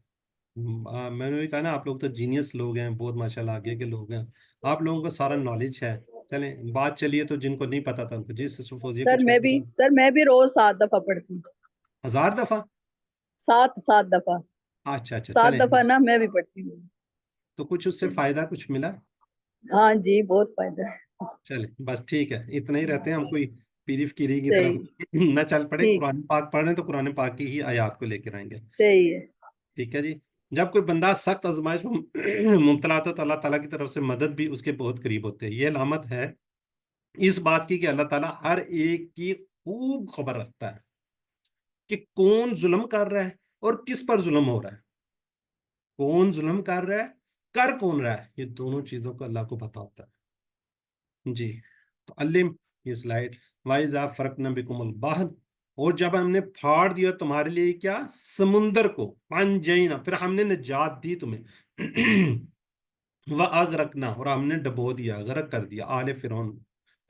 میں نے بھی کہا نا آپ لوگ تو جینیس لوگ ہیں، بہت ماشاءاللہ آگے کے لوگ ہیں، آپ لوگوں کو سارا نالج ہے. چلیں بات چلیے تو جن کو نہیں پتا تھا ان کو. جی سسٹر فوزیہ کچھ کہہ رہے تھے؟ میں بھی روز 7 دفعہ پڑھتی ہوں. 1000 دفعہ؟ 7 دفعہ. اچھا 7 چلیں، دفعہ نا میں بھی پڑھتی ہوں. تو کچھ اس سے فائدہ کچھ ملا؟ ہاں جی بہت فائدہ ہے. چلیں بس ٹھیک ہے، اتنا ہی رہتے ہیں ہم، کوئی پیری فکیری کی طرف صحیح نہ چل پڑے. ٹھیک قرآن پاک پڑھ رہے ہیں تو قرآن پاک کی ہی آیات کو لے کے آئیں گے. صحیح ہے. ٹھیک ہے جی. جب کوئی بندہ سخت آزمائش میں مبتلا ہوتا ہے تو اللہ تعالیٰ کی طرف سے مدد بھی اس کے بہت قریب ہوتے ہیں. یہ علامت ہے اس بات کی کہ اللہ تعالیٰ ہر ایک کی خوب خبر رکھتا ہے کہ کون ظلم کر رہا ہے اور کس پر ظلم ہو رہا ہے. کون ظلم کر رہا ہے، کر کون رہا ہے، یہ دونوں چیزوں کو اللہ کو پتا ہوتا ہے. جی تو علم، یہ سلائیڈ وَإِذَا فَرَقْنَا بِكُمُ الْبَحْرَ، اور جب ہم نے پھاڑ دیا تمہارے لیے کیا، سمندر کو، فَأَنْجَيْنَا، پھر ہم نے نجات دی تمہیں، وَأَغْرَقْنَا، اور ہم نے ڈبو دیا، غرق کر دیا، آل فرعون،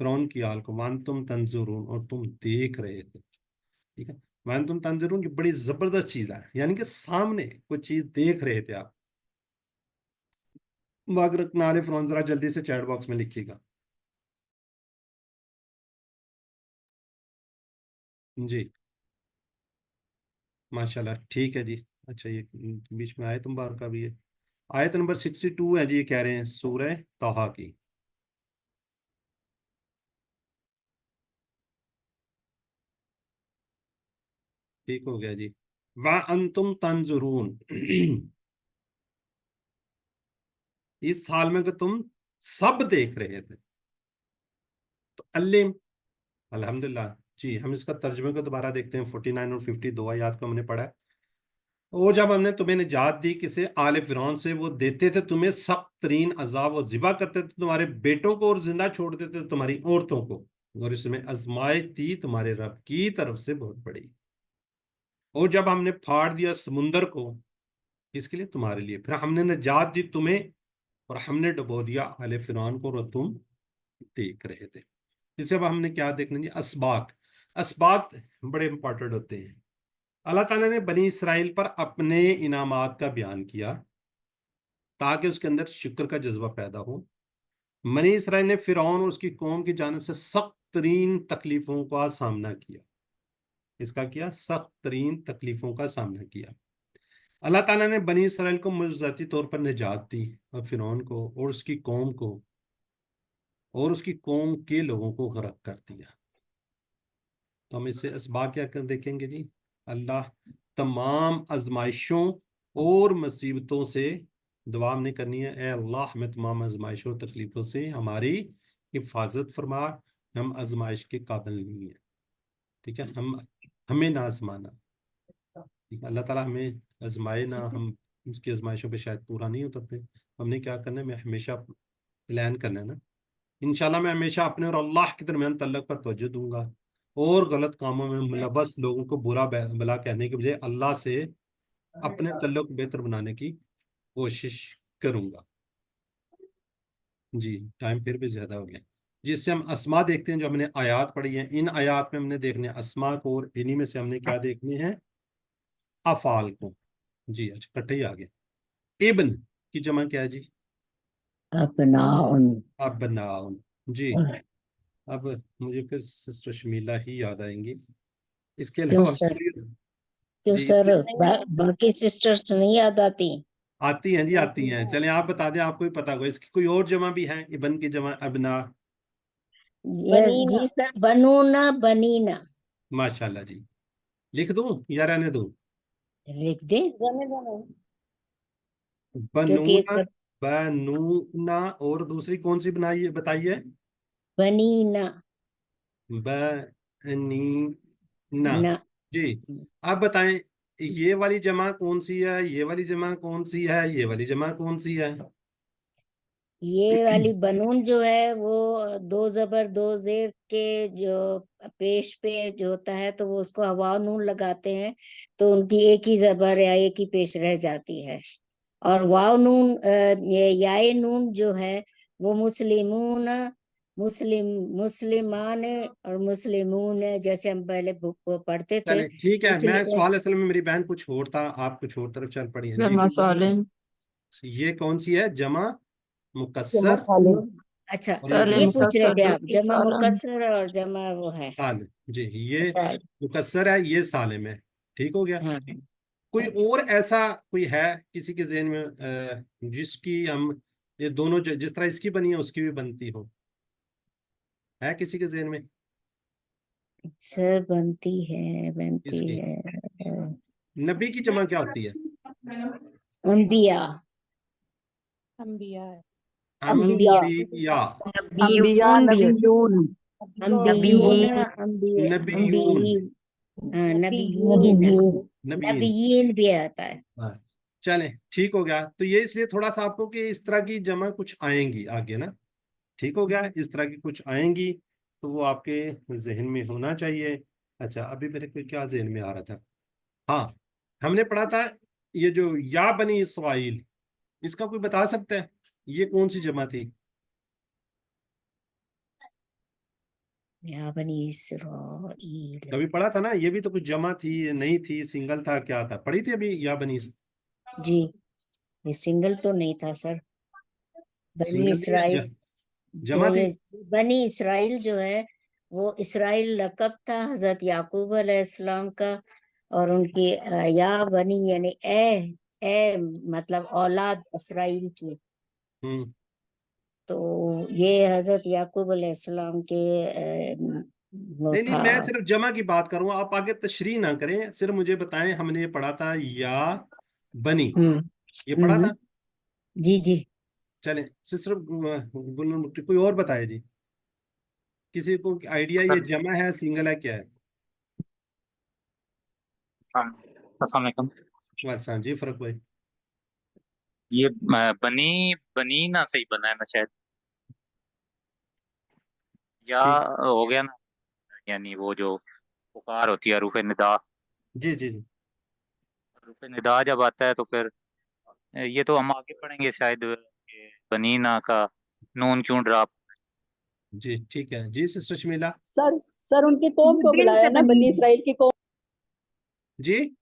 فرعون کی آل کو، وَأَنْتُمْ تَنْظُرُونَ، اور تم دیکھ رہے تھے. ٹھیک ہے، وَأَنْتُمْ تَنْظُرُونَ یہ بڑی زبردست چیز ہے، یعنی کہ سامنے کوئی چیز دیکھ رہے تھے آپ. وَأَغْرَقْنَا آلَ فِرْعَوْنَ، ذرا جلدی سے چیٹ باکس میں لکھیے گا. جی ماشاءاللہ ٹھیک ہے جی. اچھا یہ بیچ میں آیت مبارکہ بھی ہے، آیت نمبر 62 ہے جی، یہ کہہ رہے ہیں سورہ طٰہٰ کی. ٹھیک ہو گیا جی. وَأَنْتُمْ تَنْظُرُونَ، اس حال میں کہ تم سب دیکھ رہے تھے. تو علم، الحمدللہ. جی ہم اس کا ترجمے کو دوبارہ دیکھتے ہیں. 49 اور 52 آیات کو ہم نے پڑھا ہے. اور جب ہم نے تمہیں نجات دی کسے، آل فرعون سے، وہ دیتے تھے تمہیں سخت ترین عذاب، وہ ذبح کرتے تھے تمہارے بیٹوں کو اور زندہ چھوڑ دیتے تھے تمہاری عورتوں کو، اور اس میں آزمائش تھی تمہارے رب کی طرف سے بہت بڑی. اور جب ہم نے پھاڑ دیا سمندر کو، اس کے لیے تمہارے لیے، پھر ہم نے نجات دی تمہیں اور ہم نے ڈبو دیا آل فرعون کو، اور تم دیکھ رہے تھے. اسے اب ہم نے کیا دیکھنا جی، اسباق. اسباق بڑے امپورٹنٹ ہوتے ہیں. اللہ تعالیٰ نے بنی اسرائیل پر اپنے انعامات کا بیان کیا تاکہ اس کے اندر شکر کا جذبہ پیدا ہو. بنی اسرائیل نے فرعون اور اس کی قوم کی جانب سے سخت ترین تکلیفوں کا سامنا کیا. اس کا کیا، سخت ترین تکلیفوں کا سامنا کیا. اللہ تعالیٰ نے بنی اسرائیل کو معجزاتی طور پر نجات دی، اور فرعون کو اور اس کی قوم کو اور اس کی قوم کے لوگوں کو غرق کر دیا. تو ہم اس سے اسباق کیا کر دیکھیں گے جی. اللہ تمام آزمائشوں اور مصیبتوں سے دعا ہم نے کرنی ہے، اے اللہ ہمیں تمام آزمائشوں اور تکلیفوں سے ہماری حفاظت فرما، ہم آزمائش کے قابل نہیں ہیں. ٹھیک ہے، ہمیں نہ آزمانا. ٹھیک ہے، اللہ تعالیٰ ہمیں آزمائے نہ، ہم اس کی آزمائشوں پہ شاید پورا نہیں ہوتا، پھر ہم نے کیا کرنا ہے، میں ہمیشہ پلان کرنا ہے نا. انشاءاللہ میں ہمیشہ اپنے اور اللہ کے درمیان تعلق پر توجہ دوں گا، اور غلط کاموں میں ملوث لوگوں کو برا بلا کہنے کے بجائے اللہ سے اپنے تعلق بہتر بنانے کی کوشش کروں گا. جی ٹائم پھر بھی زیادہ ہو گیا. جس سے ہم اسما دیکھتے ہیں، جو ہم نے آیات پڑھی ہیں، ان آیات میں ہم نے دیکھنے اسما کو، اور انہی میں سے ہم نے کیا دیکھنے ہیں، افعال کو. جی اچھا کٹھے ہی آ گیا. ابن کی جمع کیا ہے جی، ابناؤن. ابناؤن. جی اب مجھے پھر سسٹر شمیلہ ہی یاد آئیں گی، اس کے کیوں علاوہ سر؟ جی اس کے باقی سسٹرز نہیں یاد آتی؟ آتی ہیں جی، آتی ہیں. چلیں آپ بتا دیں، آپ کو ہی پتا ہوگا. اس کی کوئی اور جمع بھی ہے ابن کی جمع، ابنا. यस जी सर, बनूना बनीना माशाल्लाह जी। लिख दूं या रहने दूं? लिख दे, क्योंकि ये बनूना, सब बनूना, और दूसरी कौन सी बनाइए बताइए? बनीना बनीना। ना। जी। आप बताएं, ये वाली जमा कौन सी है, ये वाली जमा कौन सी है, ये वाली जमा कौन सी है? ये वाली बनून जो है वो दो जबर दो जेर के जो पेश पे जो होता है तो वो उसको हवा नून लगाते हैं तो उनकी एक ही जबर या एक ही पेश रह जाती है। और वाव नून ये याए नून जो है वो मुस्लिमून, मुस्लिमान और मुस्लिमून, जैसे हम पहले बुक को पढ़ते थे। चले ठीक है, मैं मुस्लिम सवाल असल में मेरी बहन कुछ और था, आप कुछ और तरफ चल पड़ी हैं जी। जमा सालिम। ये कौन सी है? जमा जमा मुकस्सर सालिम। अच्छा, और ये ये सालिम पूछ रहे थे आप, दूसरी जमा सालम। मुकस्सर और जमा वो है सालिम जी। ये साल। मुकस्सर है, ये सालिम है। ठीक हो गया। हाँ कोई अच्छा। और ऐसा कोई है किसी के ज़हन में जिसकी हम ये दोनों जिस तरह इसकी बनी है उसकी भी बनती हो? है किसी के ज़हन में सर बनती इसकी? है नबी की जमा क्या होती है? अंबिया। अंबिया है। अंबिया। अंबिया। अंबिया नबीयून। अंबियून नबीयून। अंबियीन, हाँ, नबीयीन। नबीयीन। नबीन। नबीयीन भी आता है। हाँ। चले ठीक हो गया। तो ये इसलिए थोड़ा सा आपको कि इस तरह की जमा कुछ आएंगी आगे ना। ठीक हो गया, इस तरह की कुछ आएंगी तो वो आपके जहन में होना चाहिए। अच्छा, अभी मेरे को क्या जहन में आ रहा था, हाँ, हमने पढ़ा था ये जो या बनी इसराइल, इसका कोई बता सकता है ये कौन सी जमा थी? या बनी इसराइल। कभी पढ़ा था ना, ये भी तो कुछ जमा थी, नहीं थी, सिंगल था, क्या था? पढ़ी थी अभी या बनी? जी, ये सिंगल तो नहीं था सर। बनी सिंगल थी या इसराइल, जमा थी? ये बनी इसराइल जो है वो इसराइल लकब था हजरत याकूब अलैहिस्सलाम का, और उनकी या बनी यानी ए मतलब औलाद इसराइल की। हम्म। तो ये हजरत याकूब अलैहिस्सलाम के वो नहीं नहीं, था। मैं सिर्फ जमा की बात करूँ, आप आगे तशरीह ना करें, सिर्फ मुझे बताएं। हमने ये पढ़ा था या बनी, ये पढ़ा हम्म, था। जी जी। चलें, सिर्फ कोई और बताए जी, किसी को आइडिया ये सर जमा है सिंगल है क्या है? अस्सलाम वालेकुम। वैसा जी फर्क भाई। ये बनी बनी ना सही बना है ना शायद, या ठीक। हो गया ना, यानी वो जो पुकार होती है रूफे निदा। जी जी जी। रूफे निदा जब आता है तो फिर ये तो हम आगे पढ़ेंगे शायद कि बनी ना का नून क्यों ड्रॉप। जी ठीक है जी, सिस्टर शमीला सर उनकी कौम को बिन बुलाया से ना, बनी बनी है, इसराइल की कौम। जी।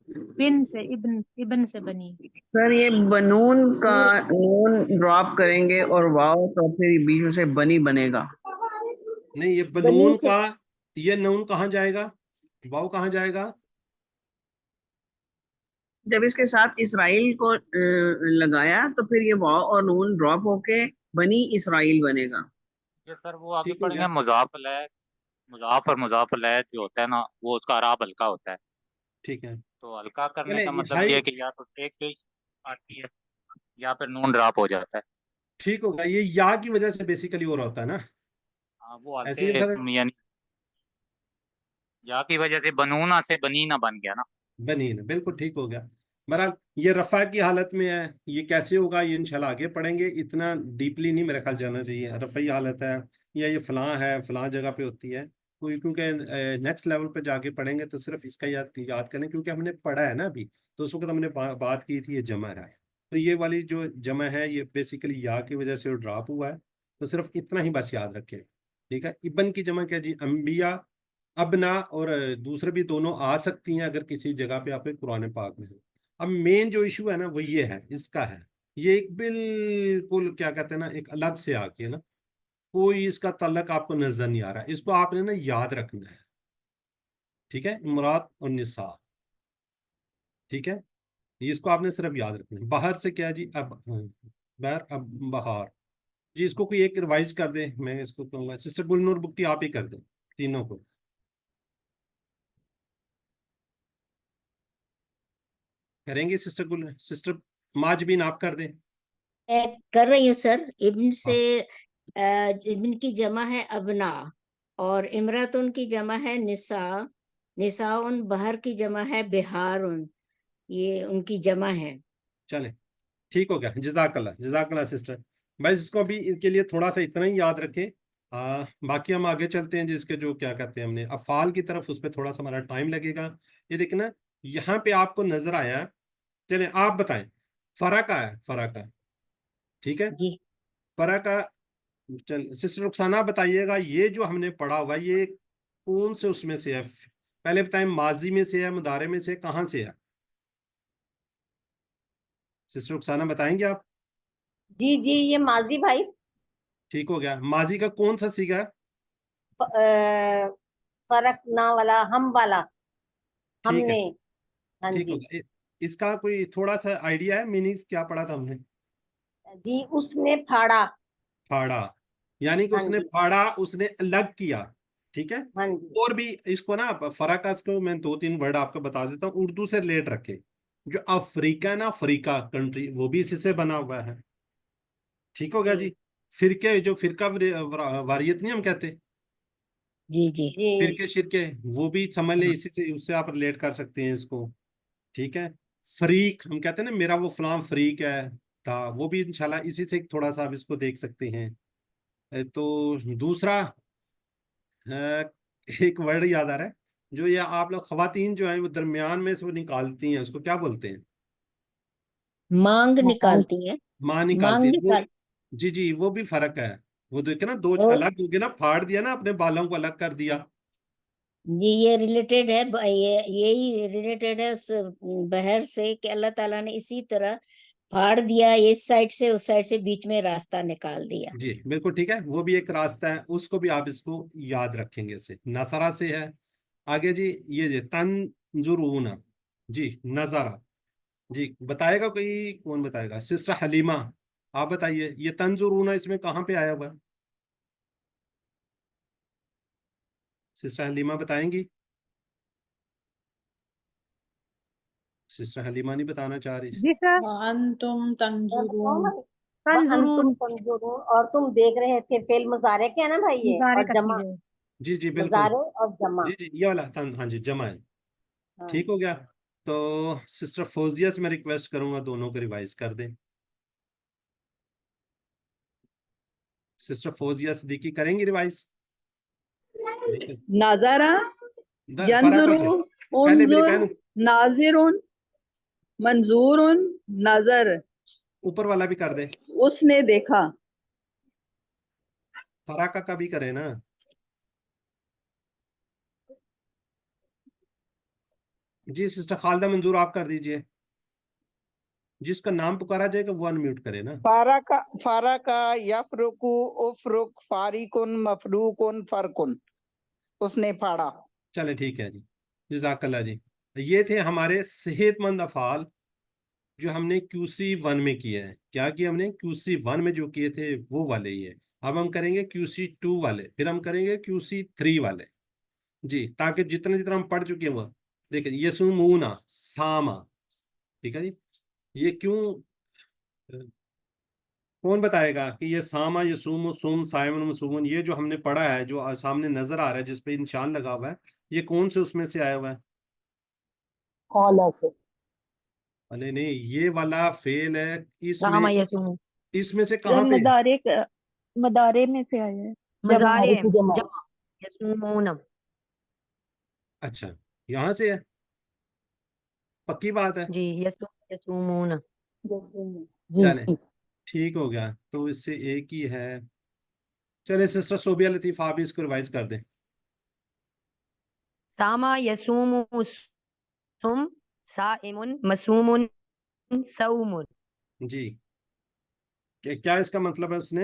बिन से इब्न इब्न से बनी। सर ये बनून का नून ड्रॉप करेंगे और वाव तो फिर बीच में से बनी बनेगा। नहीं, ये बनी बनून से का, ये नून कहाँ जाएगा, वाव कहाँ जाएगा? जब इसके साथ इसराइल को लगाया तो फिर ये वाव और नून ड्रॉप होके बनी इसराइल बनेगा। ये सर वो आगे ठीक हो पढ़ेंगे गया। मुजाफ और मुजाफ अलैह जो होता है ना वो उसका अराब हल्का होता है। ठीक है। तो हल्का करने चले का मतलब हाई। ये है कि या तो एक पेश आती है या फिर नून ड्रॉप हो जाता है। ठीक होगा, ये या की वजह से बेसिकली हो रहा होता है ना, हाँ वो ऐसे हल्के ही सर। यानी या की वजह से बनूना से बनीना बन गया ना। बनी ना, बिल्कुल ठीक हो गया। बहरहाल ये रफ़ा की हालत में है, ये कैसे होगा ये इंशाल्लाह आगे पढ़ेंगे, इतना डीपली नहीं मेरे ख्याल जाना चाहिए। रफ़ाई हालत है या ये फलां है, फलां जगह पे होती है कोई, क्योंकि नेक्स्ट लेवल पे जाके पढ़ेंगे तो सिर्फ इसका याद करें, क्योंकि हमने पढ़ा है ना अभी, तो उस वक्त हमने बात की थी ये जमा है। तो ये वाली जो जमा है ये बेसिकली या की वजह से ड्रॉप हुआ है, तो सिर्फ इतना ही बस याद रखें। ठीक है। इब्न की जमा क्या जी? अम्बिया, अबना, और दूसरे भी दोनों आ सकती हैं अगर किसी जगह पे आपके कुरान पाक में है। अब मेन जो इशू है ना वो ये है, इसका है, ये एक बिल्कुल क्या कहते हैं ना, एक अलग से आके ना, कोई इसका तल्लक आपको नजर नहीं आ रहा है, इसको आपने ना याद रखना है। ठीक है, इमरात और निसा। ठीक है, इसको आपने सिर्फ याद रखना है। बाहर से क्या है जी? अब बहर, अब बहार, जी इसको कोई एक रिवाइज कर दे, मैं इसको कहूँगा सिस्टर गुलनूर बुक्टी आप ही कर दें तीनों को। करेंगे सिस्टर सिस्टर माजबीन आप कर दें। मैं कर रही हूँ सर। इब्न से हाँ इब्न की जमा है अबना, और इमरातुन की जमा है निसा, निसाउन बहर की जमा है बिहारुन, ये उनकी जमा है। चले ठीक हो गया, जजाकल्ला सिस्टर। बस इसको अभी इसके लिए थोड़ा सा इतना ही याद रखें। बाकी हम आगे चलते हैं जिसके जो क्या कहते हैं हमने अफ़ाल की तरफ, उस पर थोड़ा सा हमारा टाइम लगेगा। ये देखना यहाँ पे आपको नजर आया, चले आप बताएं फरा का, ठीक है जी फरा का। चल सिस्टर रुखसाना बताइएगा ये जो हमने पढ़ा हुआ है, ये कौन से उसमें से है? पहले बताएं माजी में से है, मुदारे में से, कहाँ से है? सिस्टर रुखसाना बताएंगे आप? जी जी, ये माजी भाई। ठीक हो गया, माजी का कौन सा सीगा है? फर्क ना वाला, हम वाला, ठीक है, हमने। हाँ ठीक हो जी। गया। इसका कोई थोड़ा सा आइडिया है मीनिंग क्या पढ़ा था हमने? जी उसने फाड़ा। फाड़ा, यानी कि हाँ उसने जी। फाड़ा, उसने अलग किया, ठीक है। हाँ जी। और भी इसको ना फराकास को मैं 2-3 वर्ड आपको बता देता हूँ, उर्दू से रिलेट रखे। जो अफ्रीका ना, अफ्रीका कंट्री, वो भी इसी से बना हुआ है, ठीक हो गया जी जी। फिरके, जो फिरका वारियत नहीं हम कहते, जी जी जी। फिरके शिरके, वो भी समझ ले इसी से, उससे आप रिलेट कर सकते हैं इसको, ठीक है। फरीक हम कहते हैं ना, मेरा वो फलां फरीक है था, वो भी इंशाल्लाह इसी से थोड़ा सा आप इसको देख सकते हैं। तो दूसरा एक वर्ड याद आ रहा है, जो ये आप लोग खवातीन जो हैं वो दरमियान में से वो निकालती हैं, उसको क्या बोलते हैं? मांग मांग। निकालती है। माँ निकालती मांग है वो। निकाल। जी जी, वो भी फर्क है। वो देखे ना, दो और अलग हो गए ना, फाड़ दिया ना, अपने बालों को अलग कर दिया। जी ये रिलेटेड है, ये यही रिलेटेड है उस बहर से कि अल्लाह ताला ने इसी तरह फाड़ दिया, इस साइड से उस साइड से बीच में रास्ता निकाल दिया। जी बिल्कुल ठीक है, वो भी एक रास्ता है, उसको भी आप इसको याद रखेंगे से नसरा से है। आगे जी ये जी तंजुरूना, जी नजारा, जी बताएगा कोई? कौन बताएगा? सिस्टर हलीमा आप बताइए, ये तंजुरूना इसमें कहाँ पे आया हुआ है? सिस्टर हलीमा बताएंगी? सिस्टर हलीमा नहीं बताना चाह रही। जी सर। वअंतुम मैं बताऊं तंजुरून। भाई? वह तंजुरून अंतुम तंजुरून, और तुम देख रहे थे, फेल मुजारे के है ना भाई ये, मुजारे और का जमा। सीधे। जी जी बिल्कुल। मुजारे और जमा। जी जी ये वाला हाँ जी जमा है। हाँ। ठीक हो गया। तो सिस्टर फौजिया से मैं रिक्वेस्ट करूंगा दोनों को रिवाइज कर दें। सिस्टर फौजिया सिद्दीकी करेंगी रिवाइज? नजरा, फराका से यंजुरु, पहले मेरी उन्जुर, बहन नाजिरुन, मंजूरुन, नजर। ऊपर वाला भी कर दे, उसने देखा। फराका का भी करे ना। जी सिस्टर खालिदा मंजूर आप कर दीजिए, जिसका नाम पुकारा जाएगा वो अनम्यूट करे ना। फाराका यफरुकु उफरुक फारिकुन मफरूकुन फरकुन, उसने फाड़ा। चले ठीक है जी, जजाकल्ला जी। ये थे हमारे सेहतमंद अफाल जो हमने QC 1 में किए हैं। क्या किया हमने? QC 1 में जो किए थे वो वाले ही है। अब हम करेंगे QC 2 वाले, फिर हम करेंगे QC 3 वाले, जी, ताकि जितना जितना हम पढ़ चुके हैं वो देखिए। यसुमूना सामा, ठीक है जी। ये क्यों, कौन बताएगा कि ये सामा यसुम सुम सायमन मसूमन, ये जो हमने पढ़ा है, जो सामने नजर आ रहा है जिस पे निशान लगा हुआ है, ये कौन से उसमें से आया हुआ है? कॉला से। अरे नहीं, ये वाला फेल है सामा इसमें, यसुम, इसमें से सर कहाँ पे? मदारे में से आया है। मजारे, की जमा। जमा, यसुमून। अच्छा, यहाँ से है, पक्की बात है। जी, यसुमून। जी चले जी। ठीक हो गया, तो इससे एक ही है। चले सिस्टर सोबिया लतीफ़ आप भी इसको रिवाइज कर दें। सामा यसुमु सुम, साइमुन मसूमुन, सौमुन। जी क्या इसका मतलब है? उसने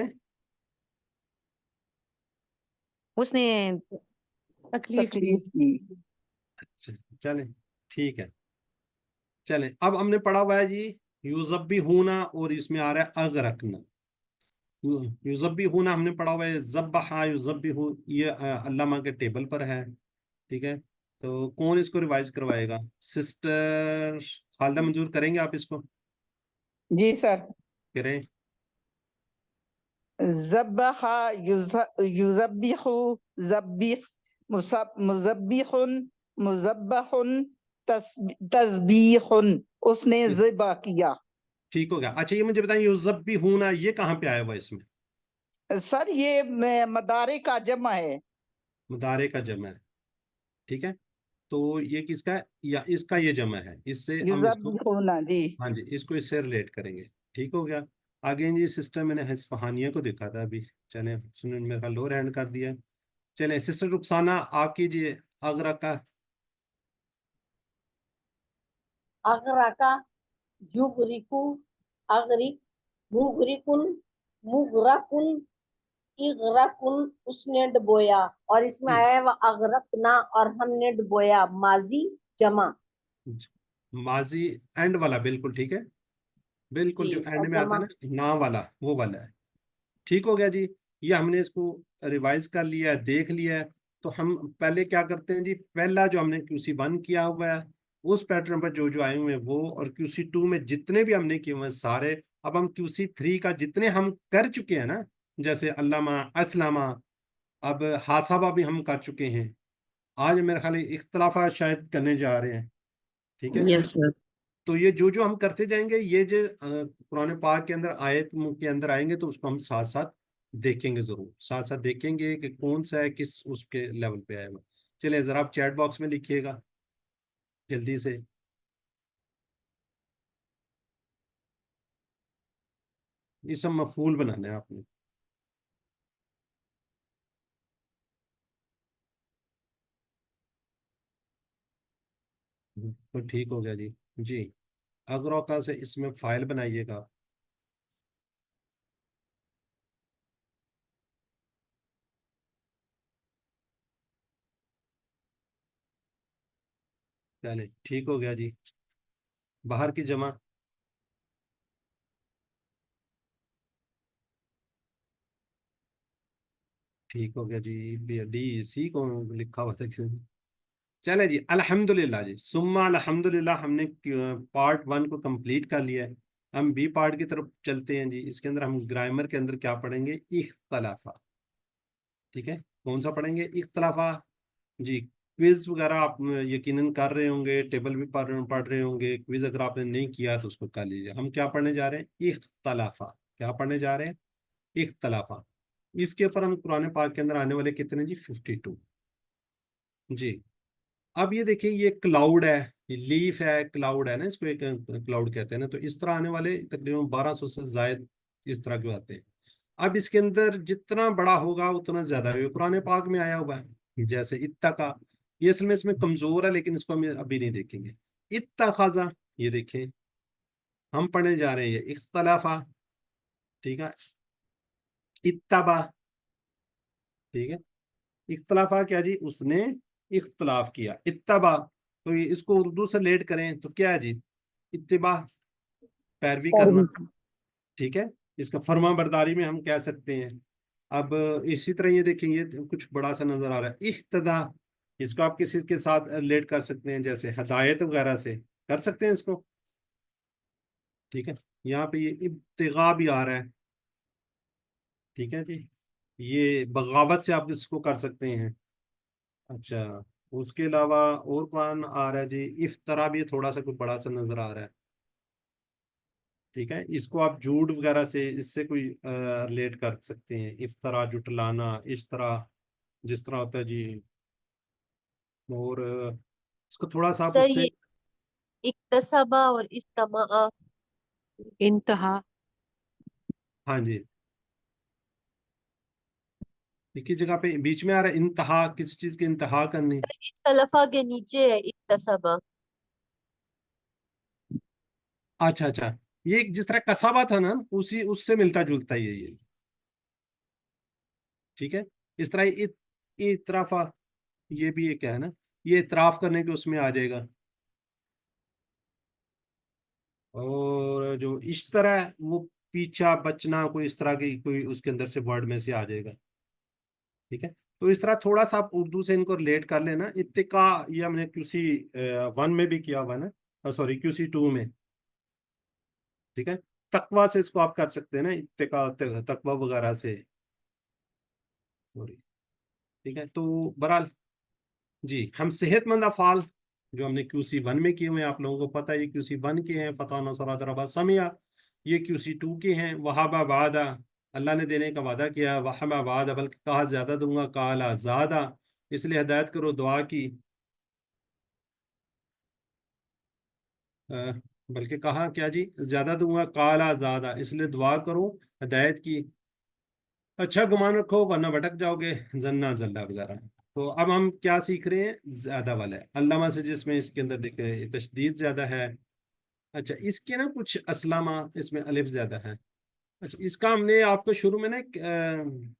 तकलीफ ली। तकलीफ की। अच्छा, चले ठीक है। चले अब हमने पढ़ा हुआ है जी यूज़ब्बिहूना, और इसमें आ रहा है अगरकना। युज़ब्बिहूना हमने पढ़ा हुआ है, ज़ब्बहा युज़ब्बिहू, ये अल्लामा के टेबल पर है। ठीक है, तो कौन इसको रिवाइज करवाएगा? सिस्टर खालिदा मंजूर करेंगे आप इसको? जी सर। करें। ज़ब्बहा युज़ब्बिहु ज़ब्बिह मुज़ब्बिहुन मुज़ब्बहुन तस्बीहुन, उसने ज़िबा किया। ठीक हो गया। अच्छा ये मुझे बताएं, युज़ब्बिहूना ये कहाँ पे आया हुआ है इसमें? सर ये मदारे का जमा है। मुदारे का जमा है। ठीक है, तो ये किसका है? या इसका ये जमा है, इससे हम इसको, युज़ब्बिहुना जी। हाँ जी, इसको इससे रिलेट करेंगे। ठीक हो गया। आगे जी सिस्टर, मैंने हस्पहानिया को देखा था अभी, चले सुन मेरे ख्याल लोअर हैंड कर दिया है। चले सिस्टर रुखसाना आप कीजिए आगरा का। अगरका युगरिकु अगरिक मुगरिकुन मुगरकुन इगरकुन, उसने डुबोया। और इसमें आया है अगरकना, और हमने डुबोया, माजी जमा। माजी एंड वाला बिल्कुल ठीक है, बिल्कुल जी, जो इसका एंड में आता है जमा। ना वाला, वो वाला है। ठीक हो गया जी। ये हमने इसको रिवाइज कर लिया है, देख लिया है। तो हम पहले क्या करते हैं जी, पहला जो हमने QC1 किया हुआ है उस पैटर्न पर जो जो आए हुए हैं वो, और QC2 में जितने भी हमने किए हुए हैं सारे, अब हम QC3 का जितने हम कर चुके हैं ना, जैसे अल्लामा असलामा, अब हासाबा भी हम कर चुके हैं। आज मेरे ख्याल इख्तलाफा शायद करने जा रहे हैं। ठीक है, यस सर। तो ये जो जो हम करते जाएंगे, ये जो कुरान पाक के अंदर आयत के अंदर आएंगे तो उसको हम साथ साथ देखेंगे, जरूर साथ साथ देखेंगे कि कौन सा है, किस उसके लेवल पे आएगा। चलिए जरा आप चैट बॉक्स में लिखिएगा जल्दी से। ये सब मफूल बनाना है आपने। तो ठीक हो गया जी। जी, अग्रोका से इसमें फाइल बनाइएगा। चले ठीक हो गया जी। बाहर की जमा, ठीक हो गया जी। DEC को लिखा हुआ था क्यों? चले जी, अल्हम्दुलिल्लाह जी, सुम्मा अल्हम्दुलिल्लाह, हमने पार्ट 1 को कंप्लीट कर लिया है। हम बी पार्ट की तरफ चलते हैं जी। इसके अंदर हम ग्रामर के अंदर क्या पढ़ेंगे? इख्तलाफा। ठीक है, कौन सा पढ़ेंगे? इख्तलाफा जी। क्विज वगैरह आप यकीनन कर रहे होंगे, टेबल भी पढ़ रहे होंगे। क्विज अगर आपने नहीं किया तो उसको कर लीजिए। हम क्या पढ़ने जा रहे हैं? इख्तलाफा। क्या पढ़ने जा रहे हैं? इख्तलाफा। इसके ऊपर हम कुरान पाक के अंदर आने वाले कितने जी? 52 जी। अब ये देखिए, ये क्लाउड है, ये लीफ है, क्लाउड है ना, इसको एक क्लाउड कहते हैं ना। तो इस तरह आने वाले तकरीबन 1200 से जायद इस तरह के आते हैं। अब इसके अंदर जितना बड़ा होगा उतना ज्यादा है, पुराने पाक में आया हुआ है। जैसे इत्ता का, ये असल में इसमें कमजोर है, लेकिन इसको हम अभी नहीं देखेंगे। इत्ता खाजा, ये देखें, हम पढ़ने जा रहे हैं ये इख्तलाफा। ठीक है, इत्तबा। ठीक है, इख्तलाफा क्या जी? उसने इख्तलाफ किया। इत्तबा, तो ये इसको उर्दू से लेट करें तो क्या है जी? इत्तिबा, पैरवी करना। पैरवी की। ठीक है, इसका फर्मा बरदारी में हम कह सकते हैं। अब इसी तरह ये देखें, ये कुछ बड़ा सा नजर आ रहा है, इख्तदा। इसको आप किसी के साथ रिलेट कर सकते हैं, जैसे हदायत वगैरह से कर सकते हैं इसको। ठीक है, यहाँ पे ये इब्तिगा भी आ रहा है। ठीक है जी, ये बगावत से आप इसको कर सकते हैं। अच्छा, उसके अलावा और कौन आ रहा है जी? इफ्तरा भी थोड़ा सा कुछ बड़ा सा नजर आ रहा है। ठीक है, इसको आप झूठ वगैरह से, इससे कोई रिलेट कर सकते हैं। इफ्तरा, जुटलाना, इस तरह, जिस तरह होता है जी। और इसको थोड़ा सा आप सर उससे, ये इक्तसबा और इस्तमा इंतहा, हाँ जी, एक ही जगह पे बीच में आ रहा है इंतहा, किसी चीज की इंतहा करनी। इख्तलफा के नीचे है इक्तसबा। अच्छा अच्छा, ये जिस तरह कसाबा था ना, उसी उससे मिलता जुलता ही है ये। ठीक है, इस तरह इतराफा, ये भी एक है ना, ये इतराफ करने के उसमें आ जाएगा। और जो इस तरह, वो पीछा बचना, कोई इस तरह की कोई उसके अंदर से वर्ड में से आ जाएगा। ठीक है, तो इस तरह थोड़ा सा आप उर्दू से इनको रिलेट कर लेना। इत्तिका ये हमने QC 1 में भी किया हुआ ना, सॉरी QC 2 में। ठीक है, तकवा से इसको आप कर सकते हैं ना, इत्तिका तकवा वगैरह से, सॉरी। ठीक है, तो बहरहाल जी, हम सेहतमंद अफाल जो हमने QC 1 में किए हुए हैं, आप लोगों को पता है ये QC 1 के हैं। फतह नसर दरबा समिया, ये QC 2 के हैं। वहाबा वादा, अल्लाह ने देने का वादा किया। वहाबा वादा, बल्कि कहा ज्यादा दूंगा, काला ज़्यादा, इसलिए हिदायत करो दुआ की। बल्कि कहा क्या जी, ज्यादा दूंगा, काला ज़्यादा, इसलिए दुआ करो, हिदायत की। अच्छा गुमान रखो वरना भटक जाओगे, जन्ना जल्ला वगैरह। तो अब हम क्या सीख रहे हैं, ज्यादा वाला है अल्लामा से, जिसमें इसके अंदर देखे तशदीद ज्यादा है। अच्छा, इसके ना कुछ असलामा, इसमें अलिफ ज्यादा है। अच्छा, इसका हमने आपको शुरू में ना एक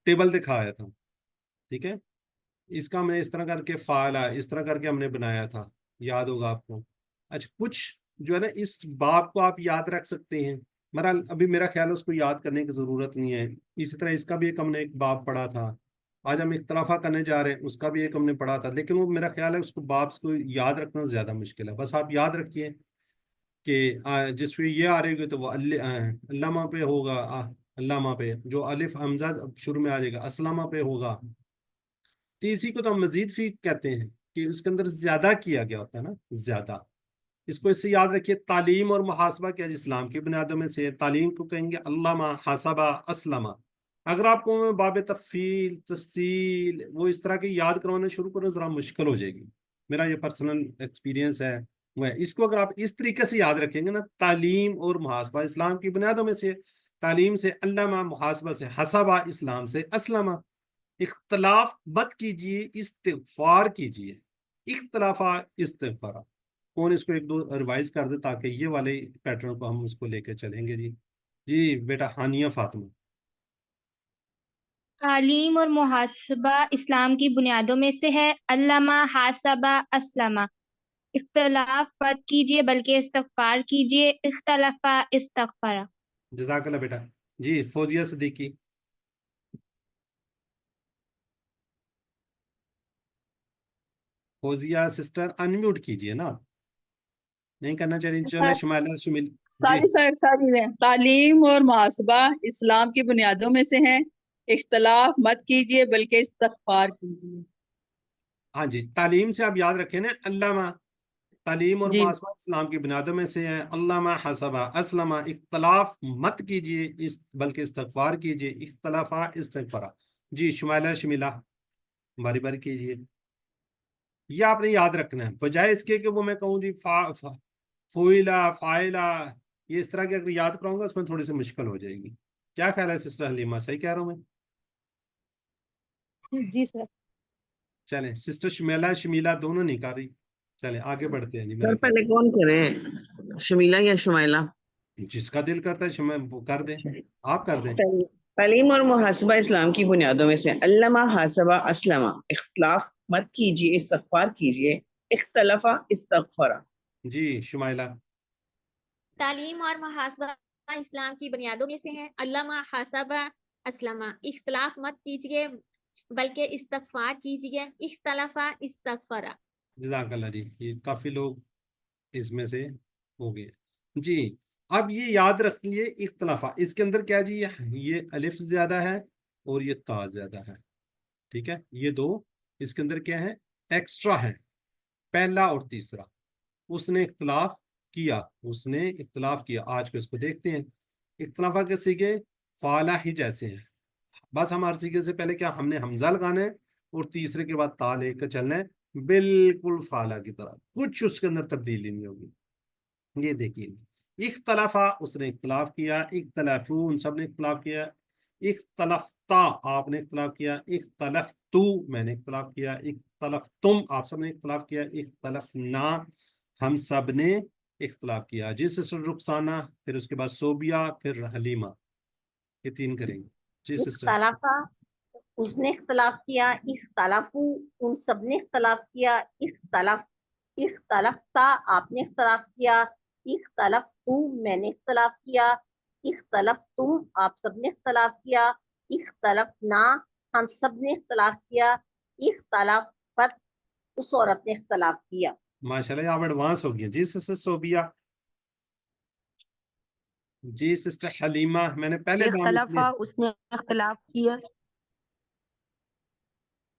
टेबल दिखाया था। ठीक है, इसका हमने इस तरह करके फाला, इस तरह करके हमने बनाया था, याद होगा आपको। अच्छा, कुछ जो है ना इस बाब को आप याद रख सकते हैं, मगर अभी मेरा ख्याल है उसको याद करने की जरूरत नहीं है। इसी तरह इसका भी एक हमने एक बाब पढ़ा था। आज हम इख्तलाफा करने जा रहे हैं, उसका भी एक हमने पढ़ा था, लेकिन वो मेरा ख्याल है उसको बाब को याद रखना ज्यादा मुश्किल है। बस आप याद रखिए कि जिस पे ये आ रही होगी तो वो अल्लामा पे होगा, अल्लामा पे जो अलिफ हमजा शुरू में आ जाएगा, असलामा पे होगा। तो इसी को तो हम मजीद फी कहते हैं कि उसके अंदर ज्यादा किया गया होता है ना, ज्यादा। इसको इससे याद रखिए, तालीम और मुहासबा क्या इस्लाम की बुनियादों में से है। तालीम को कहेंगे अल्लामा, हासबा, असलमा। अगर आपको मैं बाब तफील तफसील वो इस तरह के याद करवाना शुरू करो, जरा मुश्किल हो जाएगी। मेरा ये पर्सनल एक्सपीरियंस है वो है। इसको अगर आप इस तरीके से याद रखेंगे ना, तालीम और मुहासबा इस्लाम की बुनियादों में से, तालीम से अल्लामा, मुहासबा से हसबा, इस्लाम से असलमा। इख्तलाफ मत कीजिए, इस्तिगफार कीजिए। इख्तलाफा इस्तिगफार। कौन इसको एक दो रिवाइज कर दे ताकि ये वाले पैटर्न को हम उसको लेके चलेंगे। जी जी बेटा, हानिया फातिमा। तालीम और मुहासबा इस्लाम की बुनियादों में से है। अल्लामा, हासबा, असलमा। इख्तलाफ मत कीजिए बल्कि इस्तगफार कीजिए। इख्तलफा, इस्तगफरा। जज़ाकल्लाह बेटा। जी फौजिया सिद्दीकी। फौजिया सिस्टर अनम्यूट कीजिए ना, नहीं करना चाहिए। चले शुमाइला शुमिल जी। सारी है। तालीम और मुहासबा इस्लाम की बुनियादों में से हैं। इख्तलाफ मत कीजिए बल्कि इस्तगफार कीजिए। हाँ जी, तालीम से आप याद रखें ना, अल्लामा। तालीम और जी मुहासबा इस्लाम की बुनियादों में से है। अल्लामा, हसबा, असलमा। इख्तलाफ मत कीजिए इस बल्कि इस्तगफार कीजिए। इख्तलाफा, इस्तगफारा। जी शुमाइला शमीला, बारी बारी कीजिए। ये आपने याद रखना है, बजाय इसके कि वो मैं कहूँ जी फुइला, फाइला, ये इस तरह के अगर याद कराऊंगा उसमें थोड़ी सी मुश्किल हो जाएगी। क्या ख्याल है सिस्टर हलीमा, सही कह रहा हूँ मैं? जी सर। चलें, सिस्टर शमीला शमीला दोनों नहीं कर रही। चलें आगे बढ़ते हैं जी। सर मेरा पहले कौन करे, शमीला या शुमाइला? जिसका दिल करता है शमे वो कर दें, आप कर दें। तालीम और मुहासबा इस्लाम की बुनियादों में से अल्लामा, हासबा, असलमा। इख्तलाफ मत कीजिए, इस्तगफार कीजिए। इख्तलफा, इस्तगफरा। जी शुमाइला। तालीम और मुहासबा इस्लाम की बुनियादों में से है। अल्लामा, हासबा, असलमा। इख्तलाफ मत कीजिए बल्कि इस्तगफार कीजिए। इख्तलफा, इस्तगफरा। जज़ाकल्लाह जी, ये काफी लोग इसमें से हो गए जी। अब ये याद रख लिए, इख्तलाफा इसके अंदर क्या जी, ये अलिफ ज्यादा है और ये ता ज्यादा है। ठीक है, ये दो इसके अंदर क्या है, एक्स्ट्रा है, पहला और तीसरा। उसने इख्तलाफ किया, उसने इख्तलाफ किया। आज को इसको देखते हैं। इख्तलाफा के सीगे फाला ही जैसे हैं, बस हम हर सीगे से पहले क्या हमने हमजा लगाना है और तीसरे के बाद ता लेकर चलना है, बिल्कुल फाला की तरह, कुछ उसके अंदर तब्दीली नहीं होगी। ये देखिए, इख्तलाफा उसने इख्तलाफ किया, इख्तलाफून सबने इख्तलाफ किया, इख्तलफ्ता आपने इख्तलाफ किया, इख्तलफ्तू मैंने इख्तलाफ किया, इख्तलफ्तुम आप सबने इख्तलाफ किया, इख्तलफना हम सब ने इख्तलाफ किया। जिस सिस्टर रुखसाना, फिर उसके बाद सोबिया, फिर हलीमा, ये तीन करेंगे। जी सिस्टर। इख्तलाफा उसने इख्तलाफ किया, इख्तलाफू उन सब ने इख्तलाफ किया, इख्तलाफ इख्तलफ्ता आपने इख्तलाफ किया, इख्तलफ्तू मैंने इख्तलाफ किया, इख्तलफ्तुम आप सबने इख्तलाफ किया, इख्तलफना हम सब ने इख्तलाफ किया, इख्तलाफत उस औरत ने इख्तलाफ किया। माशाल्लाह आप एडवांस हो गया। जी सिस्टर सोबिया, जी सिस्टर हलीमा, मैंने पहले नाम इसलिए इख्तलफा उसने इख्तलाफ किया,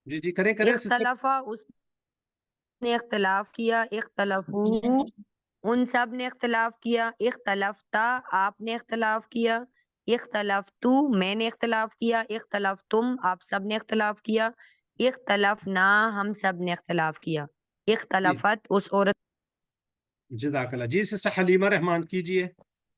जी जी करें करें सिस्टर। इख्तलफा उसने इख्तलाफ किया, इख्तलफू उन सब ने इख्तलाफ किया, इख्तलफ्ता आपने इख्तलाफ किया, इख्तलफ्तु मैंने इख्तलाफ किया, इख्तलफ्तुम आप सब ने इख्तलाफ किया, इख्तलफना हम सब ने इख्तलाफ किया, जी इख्तलफत उस औरत जज़ाकल्लाह। जी सिस्टर हलीमा रहमान कीजिए।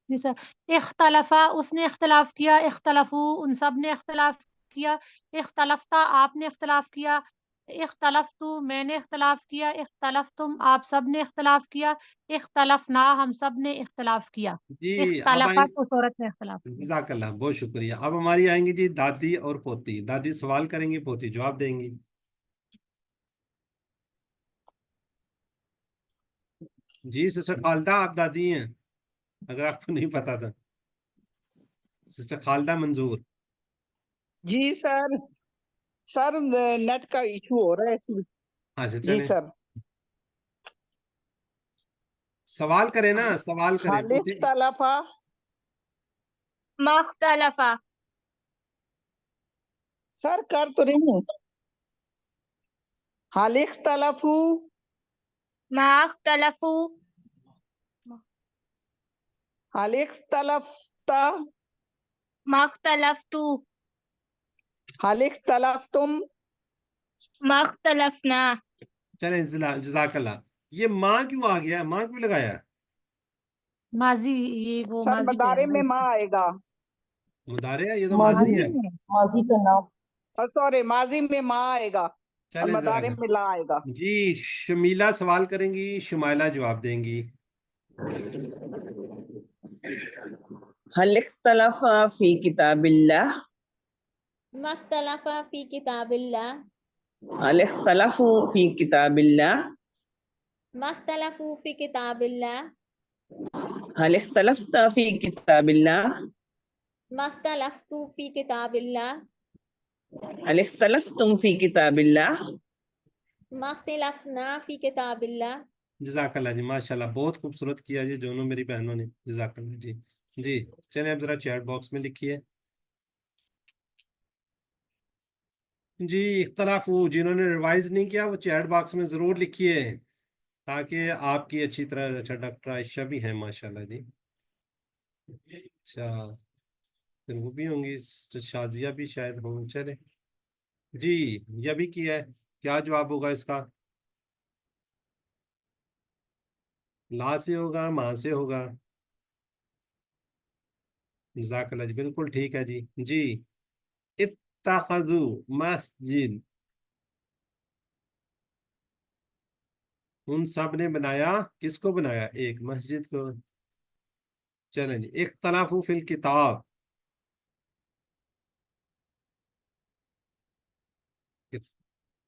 जी सर, इख्तलफा उसने इख्तलाफ किया, इख्तलफू उन सब ने इख्तलाफ किया, इख्तलफ्ता आपने इख्तलाफ किया, इख्तलफ्तु मैंने इख्तलाफ किया, इख्तलफ्तुम आप सब ने इख्तलाफ किया, इख्तलफना हम सब ने इख्तलाफ किया, जी अब आएंगे, इख्तलफत उस औरत ने इख्तलाफ किया। जज़ाकल्लाह बहुत शुक्रिया। अब हमारी आएंगी जी दादी और पोती। दादी सवाल करेंगी, पोती जवाब देंगी। जी सिस्टर खालदा आप दादी हैं, अगर आपको नहीं पता था। सिस्टर खालदा मंजूर। जी सर, सर नेट का इशू हो रहा है इसलिए। अच्छा जी चलें, सर, सवाल करें ना, सवाल करें खालिफ पोती। तलफा मख्तलफा सर कर तो रही हूँ। हालिख तलफू मख्तलफू हालिख तलफ्ता मख्तलफ्तु हालिख तलफ्तुम मख्तलफना चलें जज़ाकल्लाह। ये माँ क्यों आ गया, माँ क्यों लगाया? माजी, ये वो सर माजी पे मदारे में है। माँ आएगा। मुदारे है, ये तो माजी माजी माजी है। में माजी का नाम। सॉरी, माजी में माँ आएगा और चलें मदारे जज़ाकल्लाह। में ला आएगा। जी शमीला सवाल करेंगी, शुमाइला जवाब देंगी। हल इख्तलफा फी किताबिल्लाह मख्तलफा फी किताबिल्लाह हल इख्तलफू फी किताबिल्लाह मख्तलफू फी किताबिल्लाह हल इख्तलफ्ता फी किताबिल्लाह मख्तलफ्तु फी किताबिल्लाह हल इख्तलफ्तुम फी किताबिल्लाह मख्तलफना फी किताबिल्लाह। जज़ाकल्लाह जी, माशाल्लाह बहुत खूबसूरत किया जी दोनों मेरी बहनों ने, जज़ाकल्लाह जी। जी चलें अब जरा चैट बॉक्स में लिखिए। जी इख्तलाफ हो, जिन्होंने रिवाइज नहीं किया वो चैट बॉक्स में ज़रूर लिखिए, ताकि आपकी अच्छी तरह। अच्छा डॉक्टर आयशा भी हैं माशाल्लाह जी। अच्छा फिर वो भी होंगी, सिस्टर शाजिया भी शायद होंगी। चले जी, यह भी किया है, क्या जवाब होगा इसका? ला से होगा, माँ से होगा? जज़ाकल्लाह जी, बिल्कुल ठीक है जी। जी इत्तखज़ू मस्जिद, उन सब ने बनाया, किसको बनाया? एक मस्जिद को। चलें जी इख्तलाफू फिल किताब,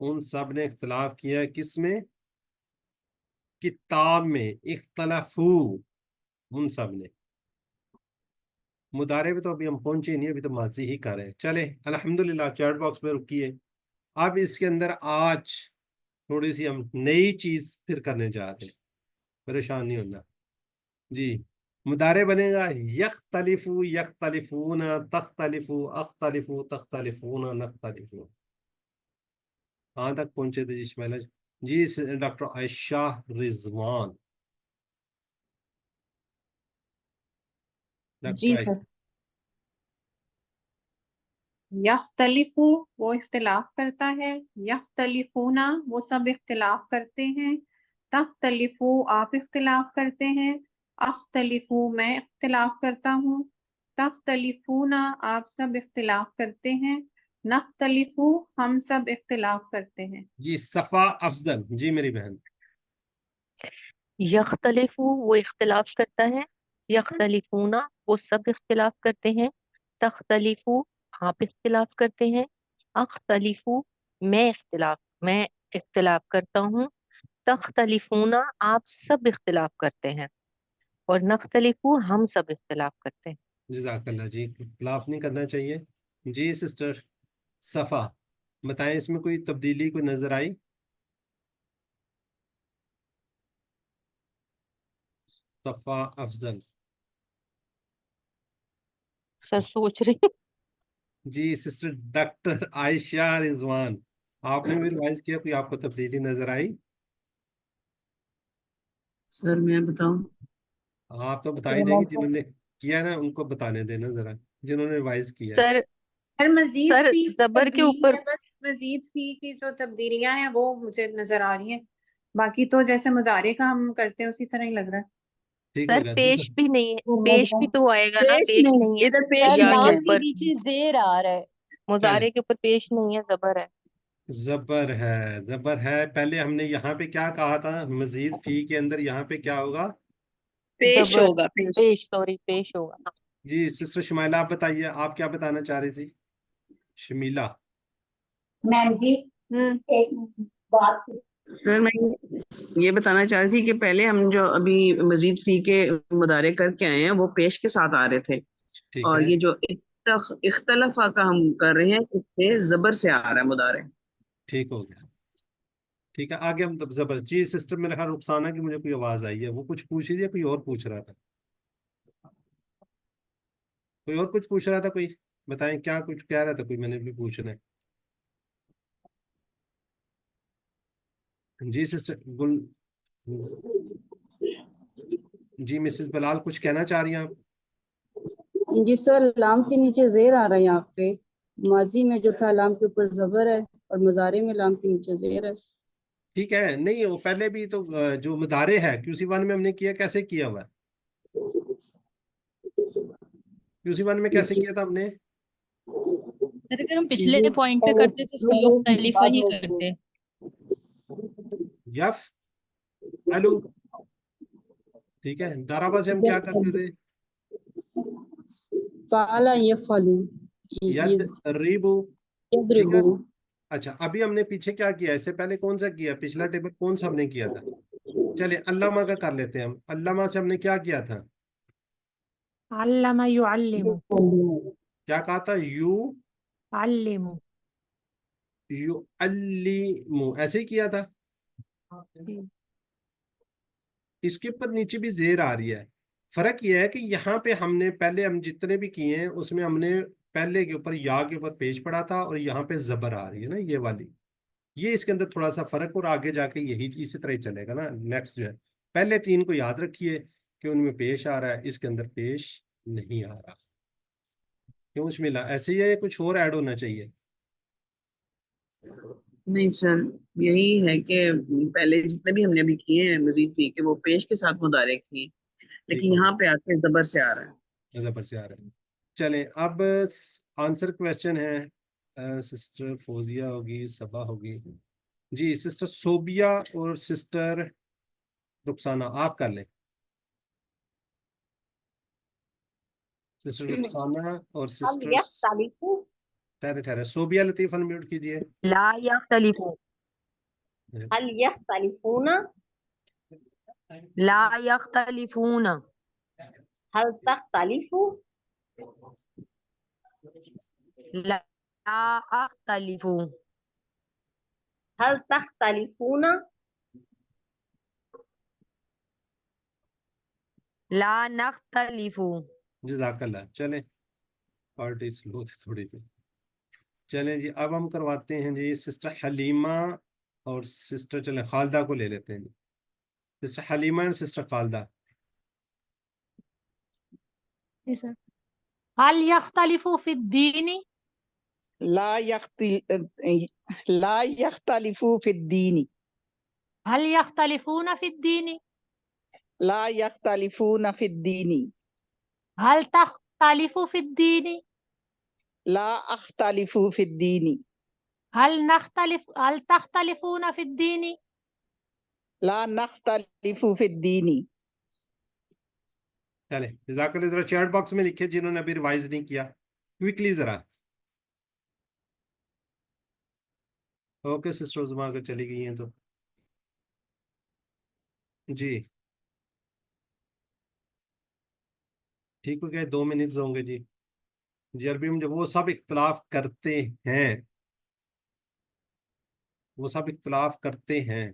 उन सब ने इख्तलाफ किया किसमें? किताब में। इख्तलाफू उन सब ने। मुदारे पे तो अभी हम पहुंचे नहीं, अभी तो माजी ही कर रहे हैं। चले अल्हम्दुलिल्लाह, चैट बॉक्स में रुकिए। अब इसके अंदर आज थोड़ी सी हम नई चीज फिर करने जा रहे हैं, परेशान नहीं होना जी। मुदारे बनेगा यख्तलिफू यख्तलिफून तख्तलिफू अख्तलिफू तख्तलिफून नख्तलिफू। कहाँ तक पहुंचे थे जी इस्माइला जी? डॉक्टर आयशा रिजवान, डॉक्टर जी आयशा। सर। यख्तलिफू वो इख्तिलाफ करता है, यख्तलिफूना वो सब इख्तिलाफ करते हैं, तख्तलिफू आप इख्तिलाफ करते हैं, अख्तलिफू मैं इख्तिलाफ करता हूँ, तख्तलिफूना आप सब इख्तिलाफ करते हैं, नख्तलिफू हम सब इख्तिलाफ करते हैं। जी सफ़ा अफजल जी मेरी बहन। यख्तलिफू वो इख्तिलाफ करता है, यख्तलिफूना वो सब इख्तिलाफ करते हैं, तख्तलिफू आप इख्तिलाफ करते हैं, अख्तलिफू मैं इख्तिलाफ करता हूँ, तख्तलिफूना आप सब इख्तिलाफ करते हैं, और नख्तलिफू हम सब इख्तिलाफ करते हैं। جزاک اللہ جی، اختلاف نہیں کرنا چاہیے. جی سسٹر صفا بتائیں، اس میں کوئی تبدیلی کوئی نظر آئی؟ صفا افضل. سر سوچ رہی ہوں. جی سسٹر ڈاکٹر عائشہ رضوان، آپ نے بھی ریوائز کیا، کوئی آپ کو تبدیلی نظر آئی؟ سر میں بتاؤں؟ آپ تو بتا ہی دیں گے، جنہوں نے کیا نا ان کو بتانے دینا ذرا، جنہوں نے ریوائز کیا ہے. سر سر مزید سر فی زبر کے تبدیلی اوپر ہے، بس مزید فی کی جو تبدیلیاں ہیں وہ مجھے نظر آ رہی ہیں، باقی تو جیسے مضارع کا ہم کرتے ہیں اسی طرح ہی لگ رہا ہے. ٹھیک سر ہو گیا پیش بھی نہیں ہے، پیش بھی تو آئے گا نا، پیش پیش نہیں، نہیں ہے. ادھر سر پیش یا نہیں کے ہے. لام کے اوپر نیچے زیر آ رہا ہے. مضارع کے اوپر پیش نہیں ہے، زبر ہے. زبر ہے، زبر ہے. پہلے ہم نے یہاں پہ کیا کہا تھا؟ مزید فی کے اندر یہاں پہ کیا ہوگا؟ پیش زبر ہوگا، پیش. پیش، سوری پیش ہوگا. جی سسٹر شمائلہ آپ بتائیے، آپ کیا بتانا چاہ رہی تھی؟ شمیلہ. میم جی ایک بات سر میں یہ بتانا چاہ رہی تھی کہ پہلے ہم جو ابھی مزید فی کے مضارع کر کے آئے ہیں وہ پیش کے ساتھ آ رہے تھے، ٹھیک اور ہے، یہ جو اختلافہ کا ہم کر رہے ہیں اس سے زبر سے آ رہا ہے مضارع. ٹھیک ہو گیا. ٹھیک ہے آگے ہم زبر. جی سسٹر میرے خیال رخسانہ کی مجھے کوئی آواز آئی ہے، وہ کچھ پوچھ رہی ہے، کوئی اور پوچھ رہا تھا؟ کوئی اور کچھ پوچھ رہا تھا؟ کوئی بتائیں کیا کچھ کہہ رہا تھا کوئی، میں نے بھی پوچھنا ہے. جی سسٹر گل. جی مسز بلال کچھ کہنا چاہ رہی ہیں آپ؟ جی سر، لام کے نیچے زیر آ رہا ہے یہاں پہ. ماضی میں جو تھا لام کے اوپر زبر ہے، اور مضارع میں لام کے نیچے زیر ہے. ٹھیک ہے، نہیں وہ پہلے بھی تو جو مدارے ہے QC1 میں ہم نے کیا، کیسے کیا ہوا ہے؟ QC1 میں کیسے جی کیا تھا ہم نے؟ اگر ہم پچھلے جی پوائنٹ پہ پہلے کرتے تو اس کو مختلفہ ہی کرتے. یف الو. ٹھیک ہے، دارابا سے ہم کیا کرتے تھے؟ فعلا یفعلو، ید ریبو. ٹھیک ہے. یضربو. اچھا ابھی ہم نے پیچھے کیا کیا؟ اس سے پہلے کون سا کیا؟ پچھلا ٹیبل کون سا ہم نے کیا تھا؟ چلے علامہ کا کر لیتے ہیں ہم. علامہ سے ہم نے کیا کیا تھا؟ علم يعلم. کیا کہا تھا؟ یو علم. علمو، ایسے ہی کیا تھا. اس کے اوپر نیچے بھی زیر آ رہی ہے. فرق یہ ہے کہ یہاں پہ ہم نے پہلے ہم جتنے بھی کیے ہیں اس میں ہم نے پہلے کے اوپر یا کے اوپر پیش پڑا تھا، اور یہاں پہ زبر آ رہی ہے نا یہ والی. یہ اس کے اندر تھوڑا سا فرق، اور آگے جا کے یہی اسی طرح ہی چلے گا نا. نیکسٹ جو ہے پہلے تین کو یاد رکھیے کہ ان میں پیش آ رہا ہے، اس کے اندر پیش نہیں آ رہا. کیوں ملا ایسے ہی ہے یا کچھ اور ایڈ ہونا چاہیے؟ نہیں سر، یہی ہے کہ پہلے جتنے بھی ہم نے ابھی کیے ہیں مزید فی کے وہ پیش کے ساتھ مضارع کیے، لیکن یہاں پہ آ کے زبر سے آ رہا ہے. زبر سے آ رہا ہے. چلیں اب آنسر کویشچن ہے. سسٹر فوزیہ ہوگی، صبا ہوگی. جی سسٹر صوبیہ اور سسٹر رخسانہ آپ کر لیں. سسٹر رخسانہ اور ہل سسٹر یختلف ٹھہرے صوبیہ لطیف انمیوٹ کیجئے. لا یختلفون. هل يختلفون لا یختلفون. هل تختلف لا اختلف. هل تختلفون لا نختلف. جزاک اللہ. چلیں پارٹی سلو تھی تھوڑی سی. چلیں جی اب ہم کرواتے ہیں جی سسٹر حلیمہ اور سسٹر، چلیں خالدہ کو لے لیتے ہیں جی. سسٹر حلیمہ اور سسٹر خالدہ. هل يختلف في الدين؟ لا يختلف في الدين. هل يختلفون في الدين؟ لا يختلفون في الدين. هل تختلف في الدين؟ لا أختلف في الدين. هل تختلفون في الدين؟ لا نختلف في الدين. چلیں جزاک اللہ. ذرا چیٹ باکس میں لکھے جنہوں نے ابھی ریوائز نہیں کیا، کوئکلی ذرا. اوکے سسٹر عظمیٰ اگر چلی گئی ہیں تو جی ठीक हो गया, 2 मिनट्स होंगे जी। जी अरबी में जब वो सब इख्तलाफ करते हैं, वो सब इख्तलाफ करते हैं।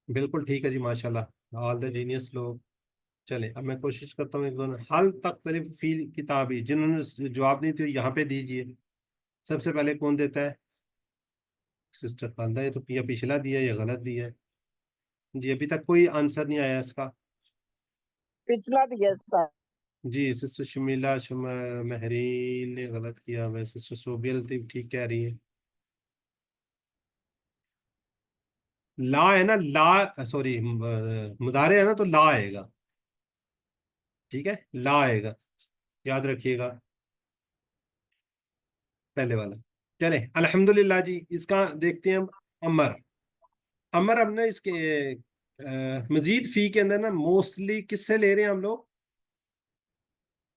बिल्कुल ठीक है जी, माशाल्लाह, ऑल द जीनियस लोग। चले अब मैं कोशिश करता हूँ एक दो हल तख्तलिफ फील किताबी, जिन्होंने जवाब नहीं थे यहाँ पे दीजिए। सबसे पहले कौन देता है? सिस्टर खालदा। ये तो या पिछला दिया या गलत दिया है जी, अभी तक कोई आंसर नहीं आया इसका। पिछला दिया सर। जी सिस्टर शमीला महरीन ने गलत किया हुआ है, सिस्टर सोबिया लतीफ ठीक कह रही है। ला है ना, ला सॉरी मुदारे है ना, तो ला आएगा। ठीक है, ला आएगा, याद रखिएगा पहले वाला। चले अल्हम्दुलिल्लाह जी, इसका देखते हैं हम। अमर, अमर हमने इसके मजीद फी के अंदर ना मोस्टली किससे ले रहे हैं हम लोग?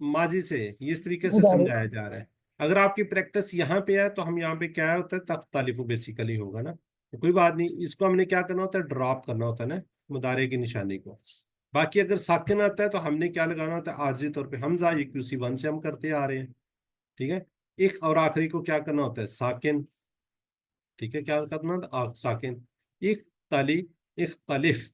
माजी से। इस तरीके से मुदारे। समझाया जा रहा है। अगर आपकी प्रैक्टिस यहाँ पे है तो हम यहाँ पे क्या होता है, तख्तालिफु बेसिकली होगा ना, तो कोई बात नहीं, इसको हमने क्या करना होता है, ड्रॉप करना होता है ना मुदारे की निशानी को। बाकी अगर साकिन आता है तो हमने क्या लगाना होता है, आर्जी तौर पे हमजा, ये QC1 से हम करते आ रहे हैं। ठीक है, एक और आखिरी को क्या करना होता है, साकिन। ठीक है, क्या करना होता है, साकिन। इख्तली, इख्तलिफ,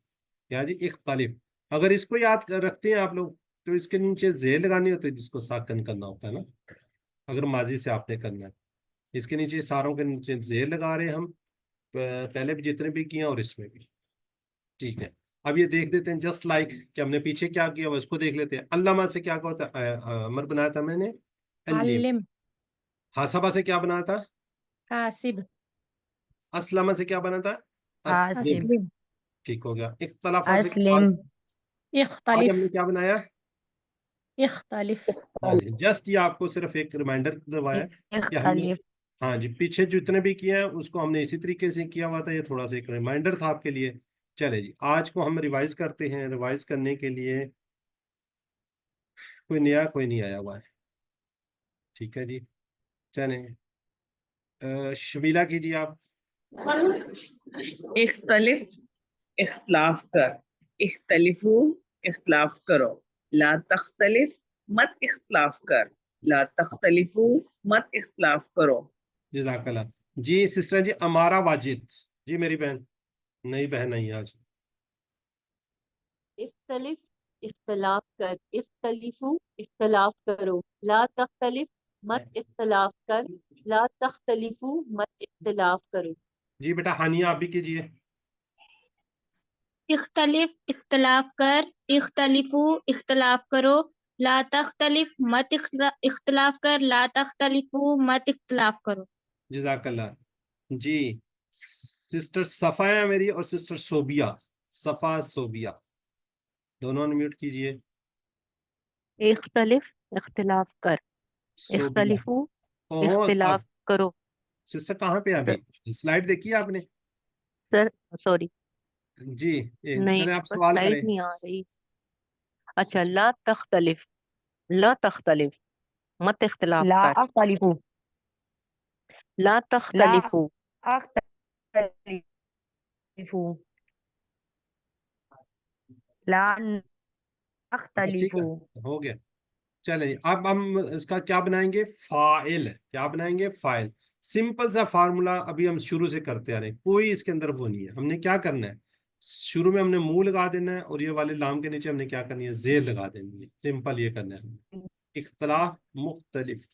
क्या जी, इख्तलिफ। अगर इसको याद रखते हैं आप लोग तो इसके नीचे जे लगानी होती है, जिसको साकिन करना होता है ना, अगर माजी से आपने करना है। इसके नीचे सारों के नीचे जे लगा रहे हैं हम, पहले भी जितने भी किए हैं और इसमें भी। ठीक है, अब ये देख देते हैं जस्ट लाइक कि हमने पीछे क्या किया हुआ, इसको देख लेते हैं। अल्लामा से क्या होता है, अमर बनाया था मैंने, अल्लिम। अल्लिम, हासबा से क्या बनाया था, हासिब, असलमा से क्या बना था, अस्लिम। हासिब, ठीक हो गया। इख्तलाफा से अस्लिम, आज इख्तलिफ, हमने क्या बनाया? इख्तलिफ। हाँ जी, जस्ट ये आपको सिर्फ एक रिमाइंडर करवाया कि हमने, इख्तलिफ। हाँ जी, पीछे जितने भी किए हैं उसको हमने इसी तरीके से किया हुआ था, ये थोड़ा सा एक रिमाइंडर था आपके लिए। चले जी, आज को हम रिवाइज करते हैं। रिवाइज करने के लिए कोई नया कोई नहीं आया हुआ है। ठीक है जी, चले शमीला कीजिए आप। इख्तलिफ, इख्तलाफ कर, इख्तलिफू, इख्तलाफ करो, ला तख्तलिफ, मत इख्तलाफ कर, ला तख्तलिफू, मत इख्तलाफ करो। जज़ाकल्लाह जी। सिस्टर जी अमारा वाजिद जी, मेरी बहन, नई बहन आई है आज। इख्तलिफ, इख्तलाफ कर, इख्तलिफू, इख्तलाफ करो, ला तख्तलिफ, मत इख्तलाफ कर, ला तख्तलिफू, मत इख्तलाफ करो। जी बेटा हानिया आप भी कीजिए। इख्तलिफ, इख्तलाफ कर, इख्तलिफू, इख्तलाफ करो, ला तख्तलिफ, मत इख्तलाफ कर, ला तख्तलिफू, मत इख्तलाफ करो। जज़ाकल्लाह जी। सिस्टर सफ़ा है मेरी और सिस्टर सोबिया, सफ़ा सोबिया, दोनों अनम्यूट कीजिए। इख्तलिफ, इख्तलाफ कर, सोबिया इख्तलिफू, ओहो, इख्तलाफ अब करो। सिस्टर कहाँ पे है सर, अभी? स्लाइड देखी है आपने? सर सॉरी, जी नहीं चले मेरे आप पास सवाल स्लाइड करें। नहीं आ रही। अच्छा, ला तख्तलिफ, ला तख्तलिफ, मत इख्तलाफ ला कर, अख्तलिफू, ला ला तख्तलिफू, अख्तलिफू, ला बस ठीक अख्तलिफू। है, हो गया। चलिए अब हम इसका क्या बनाएंगे, फाइल। क्या बनाएंगे, फाइल। सिंपल सा फार्मूला अभी हम शुरू से करते आ रहे हैं, कोई इसके अंदर वो नहीं है। हमने क्या करना है, शुरू में हमने मुंह लगा देना है और ये वाले लाम के नीचे हमने क्या करनी है, जेर लगा देनी है। सिंपल ये करना है हमने। इख्तलाफ, मुख्तलिफ,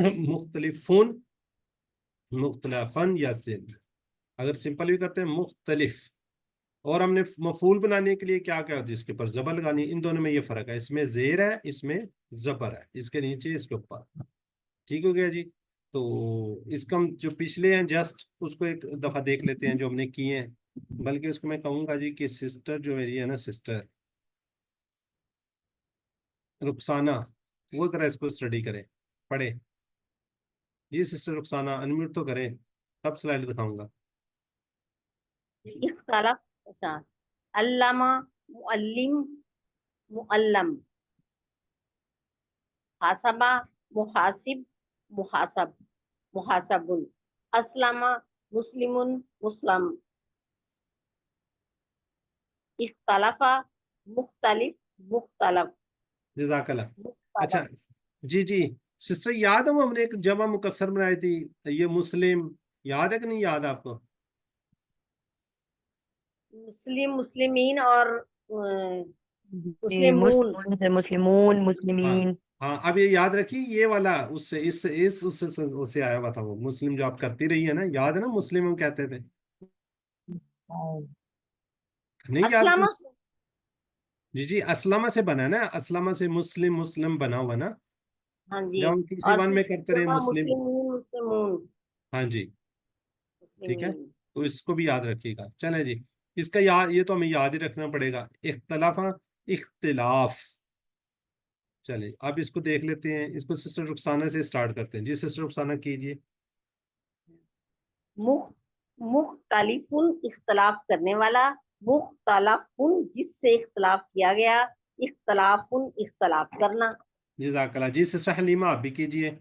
मुख्तलिफुन, मुख्तलफन या जेर। अगर सिंपल भी करते हैं मुख्तलिफ। और हमने मफूल बनाने के लिए क्या क्या होता है, इसके ऊपर जबर लगानी। इन दोनों में ये फर्क है, इसमें जेर है, इसमें जबर है, इसके नीचे इसके ऊपर। ठीक हो गया जी। तो इसका हम जो पिछले हैं जस्ट उसको एक दफा देख लेते हैं जो हमने किए हैं। बल्कि उसको मैं कहूँगा जी कि सिस्टर जो मेरी है ना, सिस्टर रुखसाना, वो तरह इसको स्टडी करें, पढ़े। जी सिस्टर रुखसाना अनम्यूट तो करें, तब स्लाइड दिखाऊंगा। इख्तलाफ, अच्छा, अल्लामा, मुअल्लिम, मुअल्लम, हासबा, मुहासिब, मुहासब, मुहासबुन, अस्लमा, मुस्लिमुन, मुस्लम। इख्तलाफा मुख्तलिफ मुख्तलफ जज़ाकल्लाह। अच्छा मुख्तलफ जी जी सिस्टर, याद है वो हमने एक जमा मुकस्सर बनाई थी, ये मुस्लिम, याद है कि नहीं याद आपको? मुस्लिम मुस्लिमीन और जी, मुस्लिमून। मुस्लिमून से मुस्लिमून, हाँ मुस्लिमीन। हाँ, अब ये याद रखिए, ये वाला उससे इस उससे आया हुआ था, वो मुस्लिम जो आप करती रही है ना, याद है ना, मुस्लिम हम कहते थे, नहीं याद अस्लमा। कुछ? जी जी, असलमा से बना है ना, असलमा से मुस्लिम, मुस्लिम बना हुआ ना, हाँ जब जी। हम किसी और वन फिर में करते रहे जमा मुस्लिम। मुस्लिमीन मुस्लिमून हाँ जी, ठीक है, मुस्लिमीन। तो इसको भी याद रखिएगा। चलें जी, इसका याद, ये तो हमें याद ही रखना पड़ेगा, इख्तलाफा, इख्तिलाफ। चलिए अब इसको देख लेते हैं, इसको सिस्टर रुखसाना से स्टार्ट करते हैं। जी सिस्टर रुखसाना कीजिए। मुख्तलिफुन इख्तलाफ करने वाला, मुख्तलफुन जिससे इख्तलाफ किया गया, इख्तलाफुन इख्तलाफ करना। जज़ाकल्लाह। जी सिस्टर हलीमा आप भी कीजिए।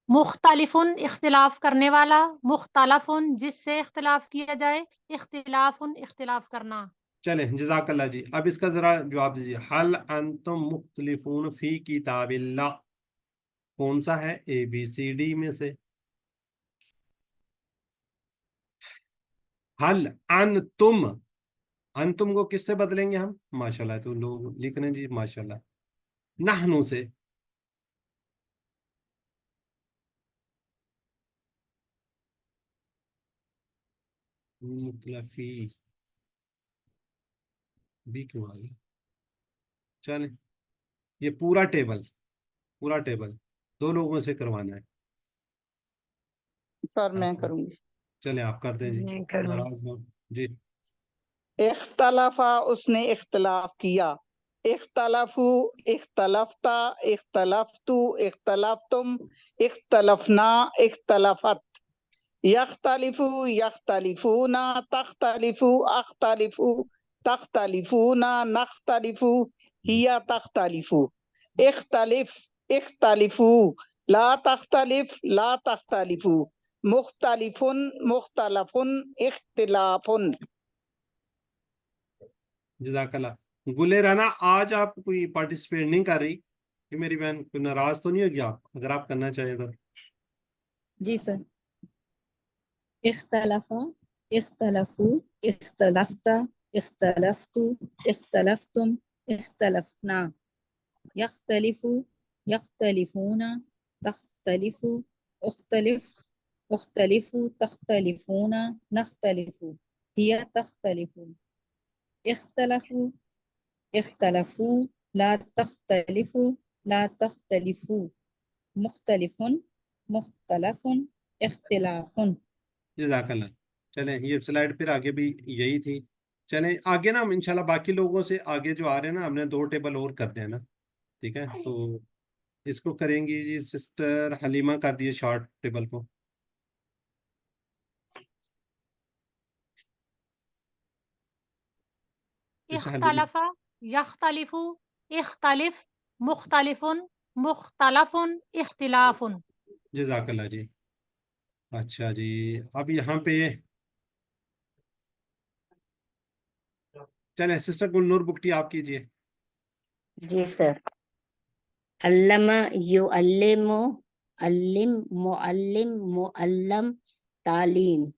मुख्तलिफुन इख्तिलाफ करने वाला, मुख्तलफुन जिससे इख्तिलाफ किया जाए, इख्तिलाफुन इख्तिलाफ करना। चलें जज़ाकल्लाह जी, अब इसका जरा जवाब दीजिए। हल अंतुम मुख्तलिफून फी किताबिल्लाह, कौन सा है ए बी सी डी में से? हल अंतुम, अंतुम को किससे बदलेंगे हम? माशाल्लाह, तो लोग लिख रहे हैं जी, माशाल्लाह। नहनु से, मुख्तलफी भी क्यों आ गया? चलें, ये पूरा टेबल, पूरा टेबल दो लोगों से करवाना है। सर मैं आप- करूंगी। चलें आप कर दें जी, मैं करूँ। नाराज ना हो। जी इख्तलाफा उसने इख्तलाफ किया, इख्तलफू इख्तलफ्ता इख्तलफ्तु इख्तलफ्तुम इख्तलफना इख्तलफत, यख्तलिफू यख्तलिफूना तख्तलिफू अख्तलिफू तख्तलिफूना नख्तलिफू हिया तख्तलिफू, इख्तलिफ इख्तलिफू ला तख्तलिफ ला तख्तलिफू, मुख्तलिफुन मुख्तलफुन इख्तिलाफुन। जज़ाकल्लाह। गुले राना, आज आप कोई पार्टिसिपेट नहीं कर रही कि मेरी बहन, कोई नाराज तो नहीं होगी आप, अगर आप करना चाहें तो? जी सर। इख्तलफा इख्तलफू इख्तलफ्ता इख्तलफ्तु इख्तलफ्तुम इख्तलफना, यख्तलिफू यख्तलिफूना तख्तलिफू उख्तलिफ उख्तलिफू तख्तलिफूना नख्तलिफू हिया तख्तलिफू, इख्तलफू इख्तलफू ला तख्तलिफू ला तख्तलिफू, मुख्तलिफुन मुख्तलफुन इख्तिलाफुन। जज़ाकल्लाह। चलें, ये स्लाइड फिर आगे भी यही थी। चलें आगे ना, हम इंशाल्लाह बाकी लोगों से आगे जो आ रहे हैं ना, हमने दो टेबल और करने हैं ना, ठीक है, तो इसको करेंगी जी सिस्टर हलीमा, कर दिए शॉर्ट टेबल को। जैसे हलीमा, इख्तलफा यख्तलिफु इख्तलिफ मुख्तलिफुन मुख्तलफुन इख्तिलाफुन। जज़ाकल्लाह जी। अच्छा जी, अब यहाँ पे चलें सिस्टर गुलनूर बुकटी आप कीजिए। जी सर। अल्लमा युअल्लिमु, अल्लिम मुअल्लिम, मुअल्लम तालीम।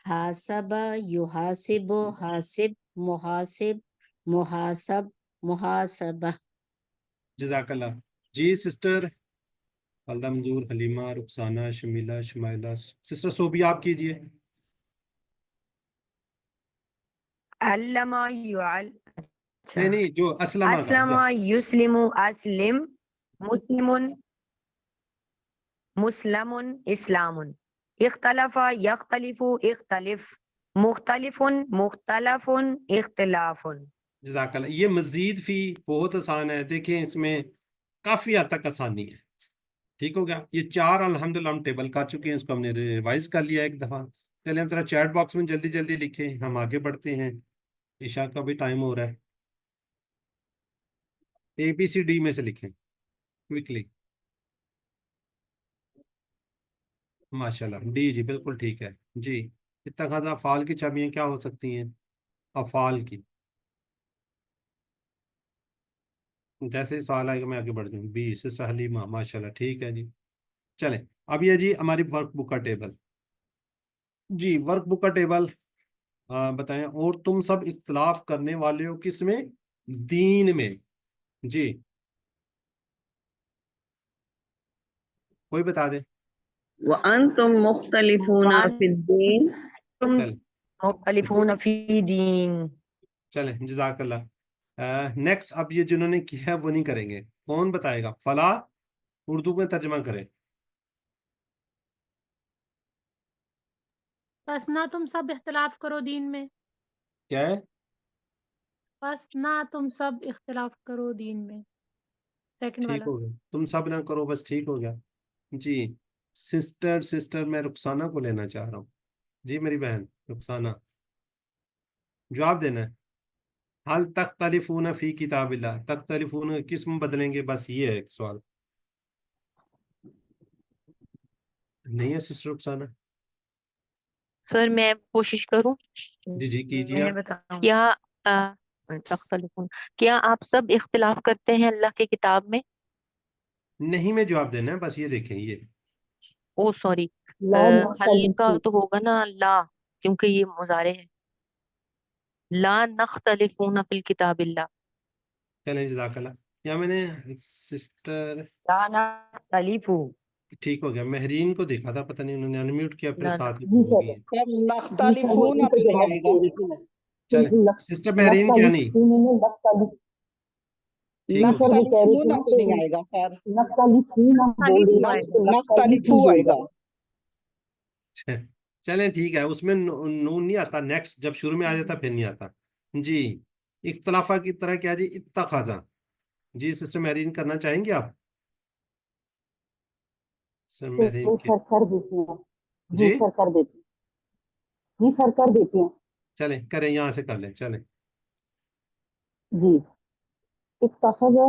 हासबा युहासिबु, हासिब मुहासिब, मुहासब मुहासबा। जज़ाकल्लाह। जी सिस्टर अलदा, मंजूर, हलीमा, रुखसाना, शमीला, शुमाइला, सिस्टर सोबी आप कीजिए। अल्लमा युअल, अच्छा, नहीं नहीं, जो असलमा का अस्लमा युस्लिमु अस्लिम, मुस्लिमुन मुस्लमुन इस्लामुन, इख्तलफा यख्तलिफु इख्तलिफ, मुख्तलिफुन मुख्तलफुन इख्तिलाफुन। जज़ाकल्लाह। ये मजीद फी बहुत आसान है, देखें इसमें काफी हद तक आसानी है। ठीक हो गया, ये चार अल्हम्दुलिल्लाह हम टेबल कर चुके हैं, इसको हमने रिवाइज कर लिया एक दफा। चलिए हम जरा चैट बॉक्स में जल्दी जल्दी लिखें, हम आगे बढ़ते हैं, ईशा का भी टाइम हो रहा है। ए बी सी डी में से लिखें क्विकली। माशाल्लाह, डी जी बिल्कुल ठीक है जी। इत्तेखाज़ अफ़आल की चाबियां क्या हो सकती हैं? अफ़ाल की। जैसे ही सवाल आएगा मैं आगे बढ़ जाऊँ। बी सिस्टर हलीमा, माशाल्लाह, ठीक है जी। चलें, अब ये जी हमारी वर्क बुक का टेबल। जी वर्क बुक का टेबल बताएं। और तुम सब इख्तलाफ करने वाले हो किसमें? दीन में। जी कोई बता दे। वअंतुम मुख्तलिफूना फिद्दीन। चले मुख्तलिफून फी दीन। चले जज़ाकल्लाह। नेक्स्ट, अब ये जिन्होंने किया है वो नहीं करेंगे। कौन बताएगा? फला उर्दू में तर्जमा करे। बस ना तुम सब इख्तलाफ करो दीन में, क्या है? बस ना तुम सब इख्तलाफ करो दीन में, सेकंड ठीक वाला। हो गया, तुम सब ना करो, बस ठीक हो गया जी। सिस्टर मैं रुखसाना को लेना चाह रहा हूँ। जी मेरी बहन रुखसाना, जवाब देना है। हल तख्तलिफून फी किताबिल्लाह, तख्तलिफून किस में बदलेंगे? बस ये है एक सवाल। नहीं है सिस्टर रुखसाना? सर मैं कोशिश करूं। जी कीजिए मैंने आप। बताया क्या तख्तलिफून, क्या आप सब इख्तिलाफ करते हैं अल्लाह की किताब में? नहीं में जवाब देना है, बस ये देखें ये। ओ सॉरी, ला हल का नख्तलिफू। तो होगा ना ला, क्योंकि ये मुजारे है। ला नख्तलिफून फिल किताबिल्लाह। चलें जज़ाकल्लाह। या मैंने सिस्टर, ला नख्तलिफू। ठीक हो गया। महरीन को देखा था, पता नहीं उन्होंने अनम्यूट किया फिर ला साथ ही जी बोल सर, गई है। सर जी सर वो नख्तलिफून इनको अभी नहीं जवाब आएगा। दे रही थी मैं। चले सिस्टर महरीन क्या नहीं? नख्तलिफून में नख्तलिफ। ठीक जी हो सर गया। वो कह रही थी नख्तलिफून ना अभी नहीं कि आएगा सर। नख्तलिफून आप बोल रही नख्तलिफू थी आएगा। तो नख्तलिफू नख्तलिफू बोल आएगा। रहा चलें ठीक है, उसमें नून नहीं आता। नेक्स्ट जब शुरू में आ जाता फिर नहीं आता जी। इख्तलाफा की तरह क्या जी? इत्तखाज़ा। जी सिस्टर महरीन करना चाहेंगे आप? सिस्टर है। महरीन जी के सर कर देती हैं। जी जी सर कर देती हैं। जी सर कर देती हैं। चलें करें, यहाँ से कर लें। चलें जी इत्तखज़ा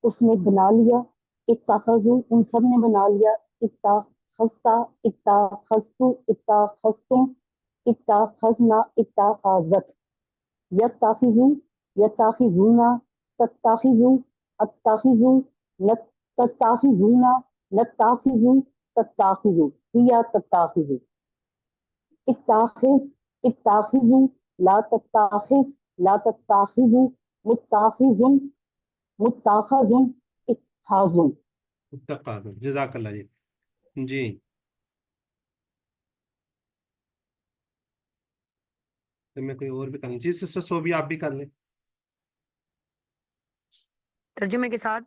उसने बना लिया, इत्तखज़ू उन सब ने बना लिया, इत्तखज़ता इत्तखज़तु इत्तखज़तुम इत्तखज़ना इत्तखज़त, यत्तखिज़ू यत्तखिज़ूना तत्तखिज़ू अत्तखिज़ू नत तत्तखिज़ूना नत्तखिज़ू तत्तखिज़ू हिया तत्तखिज़ू, इत्ताखिज़ इत्ताखिज़ू ला तत्ताखिज़ ला तत्ताखिज़ू मुत्ताखिज़ुन मुत्ताखिज़ुन इत्ताख़ुज़ुन। इत्तखाज़ा, जज़ाकल्लाह जी। जी तो मैं कोई और भी कर लूँ? जी सिस्टर सोबी आप भी कर लें। तर्जुमे के साथ।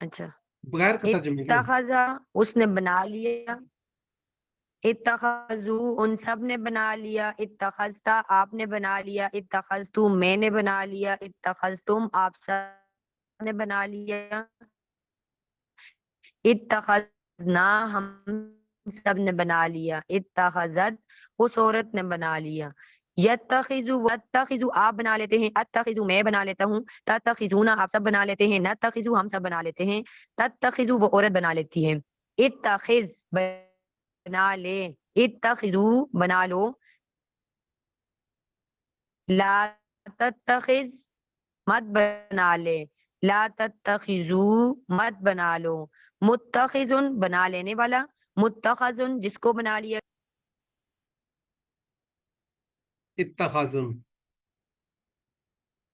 अच्छा। बगैर के तर्जुमे के। इत्तखज़ा उसने बना लिया, इत्तखज़ू उन सब ने बना लिया, इत्तखज़ता आपने बना लिया, इत्तखज़तु मैंने बना लिया, इत्तखज़तुम आप सब ने बना लिया, इत्तखज़ना हम सब ने बना लिया, इत्तखज़त उस औरत ने बना लिया, यत्तखिज़ु वत्तखिज़ु आप बना लेते हैं, अत्तखिज़ु मैं बना लेता हूँ, तत्तखिज़ूना आप सब बना लेते हैं, नत्तखिज़ु हम सब बना लेते हैं, तत्तखिज़ु वो औरत बना लेती है, इत्तखिज़ बना ले, इत्तखिज़ू बना लो, ला तत्तखिज़ मत बना ले, ला तत्तखिज़ू मत बना लो, मुत्तखिज़ुन बना लेने वाला, मुत्तखज़ुन जिसको बना लिया। इत्तखाज़ुन,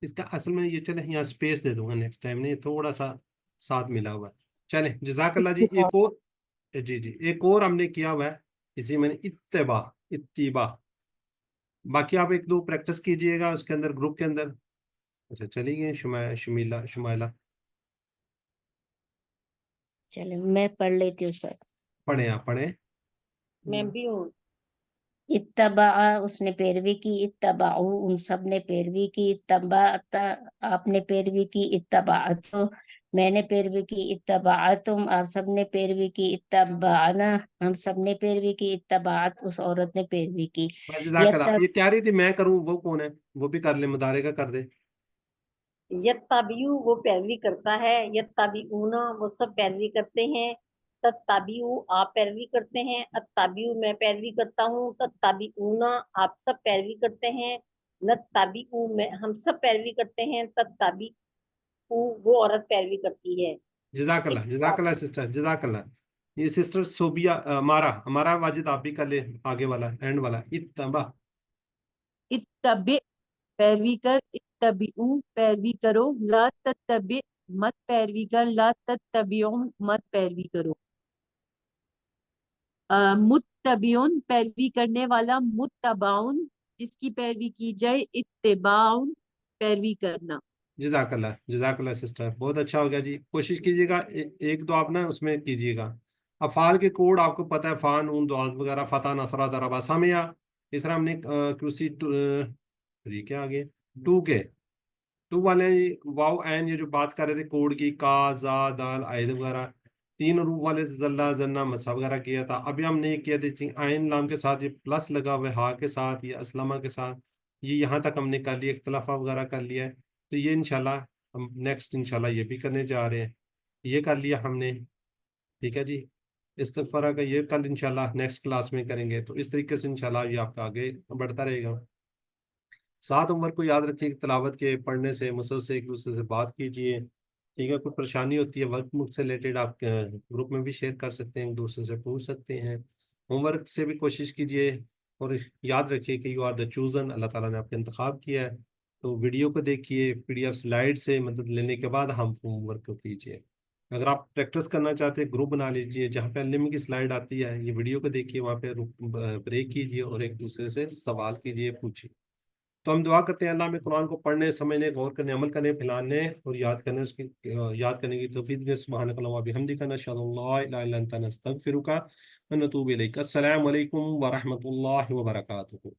इसका असल में ये, चले यहाँ स्पेस दे दूंगा नेक्स्ट टाइम, ने थोड़ा सा साथ मिला हुआ है। चले जज़ाकल्लाह जी। एक और, जी एक और हमने किया हुआ है इसी में, इत्तिबा इत्तिबा। बाकी आप एक दो प्रैक्टिस कीजिएगा उसके अंदर, ग्रुप के अंदर। अच्छा चली गई शुमाइला शुमाइला, चले मैं पढ़ लेती हूँ सर। पढ़े आप पढ़े। मैं भी हूँ। इत्तबा उसने पैरवी की, इत्तबाउ उन सब ने पैरवी की, इत्तबाअत आपने पैरवी की, इत्तबाअत मैंने पैरवी की, इत्तबाअतुम आप सब ने पैरवी की, इत्तबाअना हम सब ने पैरवी की, इत्तबाअत उस औरत ने पैरवी की। बस जज़ाकल्लाह। यत्तब ये कह रही थी मैं करूँ, वो कौन है? वो भी कर ले, मुदारे का कर दे। यत्ताबियु वो पैरवी करता है, यत्ताबिऊना वो सब पैरवी करते हैं, तत्ताबियु आप पैरवी करते हैं, अत्ताबियु मैं पैरवी करता हूँ, तत्ताबिऊना आप सब पैरवी करते हैं, नत्ताबिउ में हम सब पैरवी करते हैं, तत्ताबिउ वो औरत पैरवी करती है। जज़ाकल्लाह सिस्टर, जज़ाकल्लाह। ये सिस्टर सोबिया हमारा वाजिद आप भी कर ले, आगे वाला एंड वाला इत्तबा। इत्तबि पैरवी कर, इत्तबिउ पैरवी करो, ला तत्तबि मत पैरवी कर, ला तत्तबिउ मत पैरवी करो। मुत्तबिउन पैरवी करने वाला, मुत्तबाउन जिसकी पैरवी की जाए, इत्तिबाउन पैरवी करना। जज़ाकल्लाह सिस्टर, बहुत अच्छा हो गया जी। कोशिश कीजिएगा एक दो आप ना उसमें कीजिएगा। अफ़ाल के कोड आपको पता है, फ़ान ऊन दुआत वगैरह, फतह नसरा दरबा सामिया, इस तरह हमने क्यूसी क्या आगे टू वाले वाव एन ये जो बात कर रहे थे कोड की, का जा दाल आयद वगैरह, तीन रूफ वाले से जल्ला जन्ना मसा वगैरह किया था। अभी हमने किया देखिए आयन लाम के साथ ये प्लस लगा हुआ है, हा के साथ, ये असलमा के साथ, ये यहाँ तक हमने कर लिया, इख्तलाफा वगैरह कर लिया है। तो ये इंशाल्लाह हम नेक्स्ट इंशाल्लाह ये भी करने जा रहे हैं। ये कर लिया हमने, ठीक है जी। इस्तिग़फ़ार का ये कल इंशाल्लाह नेक्स्ट क्लास में करेंगे। तो इस तरीके से इंशाल्लाह ये आपका आगे बढ़ता रहेगा। साथ उम्र को याद रखिए कि तिलावत के पढ़ने से मुसल से एक दूसरे से बात कीजिए, ठीक है। कोई परेशानी होती है वर्क बुक से रिलेटेड, आप ग्रुप में भी शेयर कर सकते हैं, एक दूसरे से पूछ सकते हैं। होमवर्क से भी कोशिश कीजिए और याद रखिए कि यू आर द चूज़न, अल्लाह ताला ने आपका इंतखाब किया है। तो वीडियो को देखिए, PDF स्लाइड से मदद लेने के बाद हम होमवर्क को कीजिए। अगर आप प्रैक्टिस करना चाहते हैं, ग्रुप बना लीजिए, जहाँ पे अनलिमिटेड की स्लाइड आती है, ये वीडियो को देखिए, वहाँ पे ब्रेक कीजिए और एक दूसरे से सवाल कीजिए, पूछिए। तो हम दुआ करते हैं अल्लाह में कुरान को पढ़ने, समझने, गौर करने, अमल करने, फैलाने और याद करने, उसकी याद करने की तौफीक दे। सुब्हानक अल्लाहुम्मा व बिहम्दिका, नशहदु अल्ला इलाहा इल्ला अंता, नस्तगफिरुका व नतूबु इलैक। अस्सलामु अलैकुम व रहमतुल्लाहि व बरकातुहू।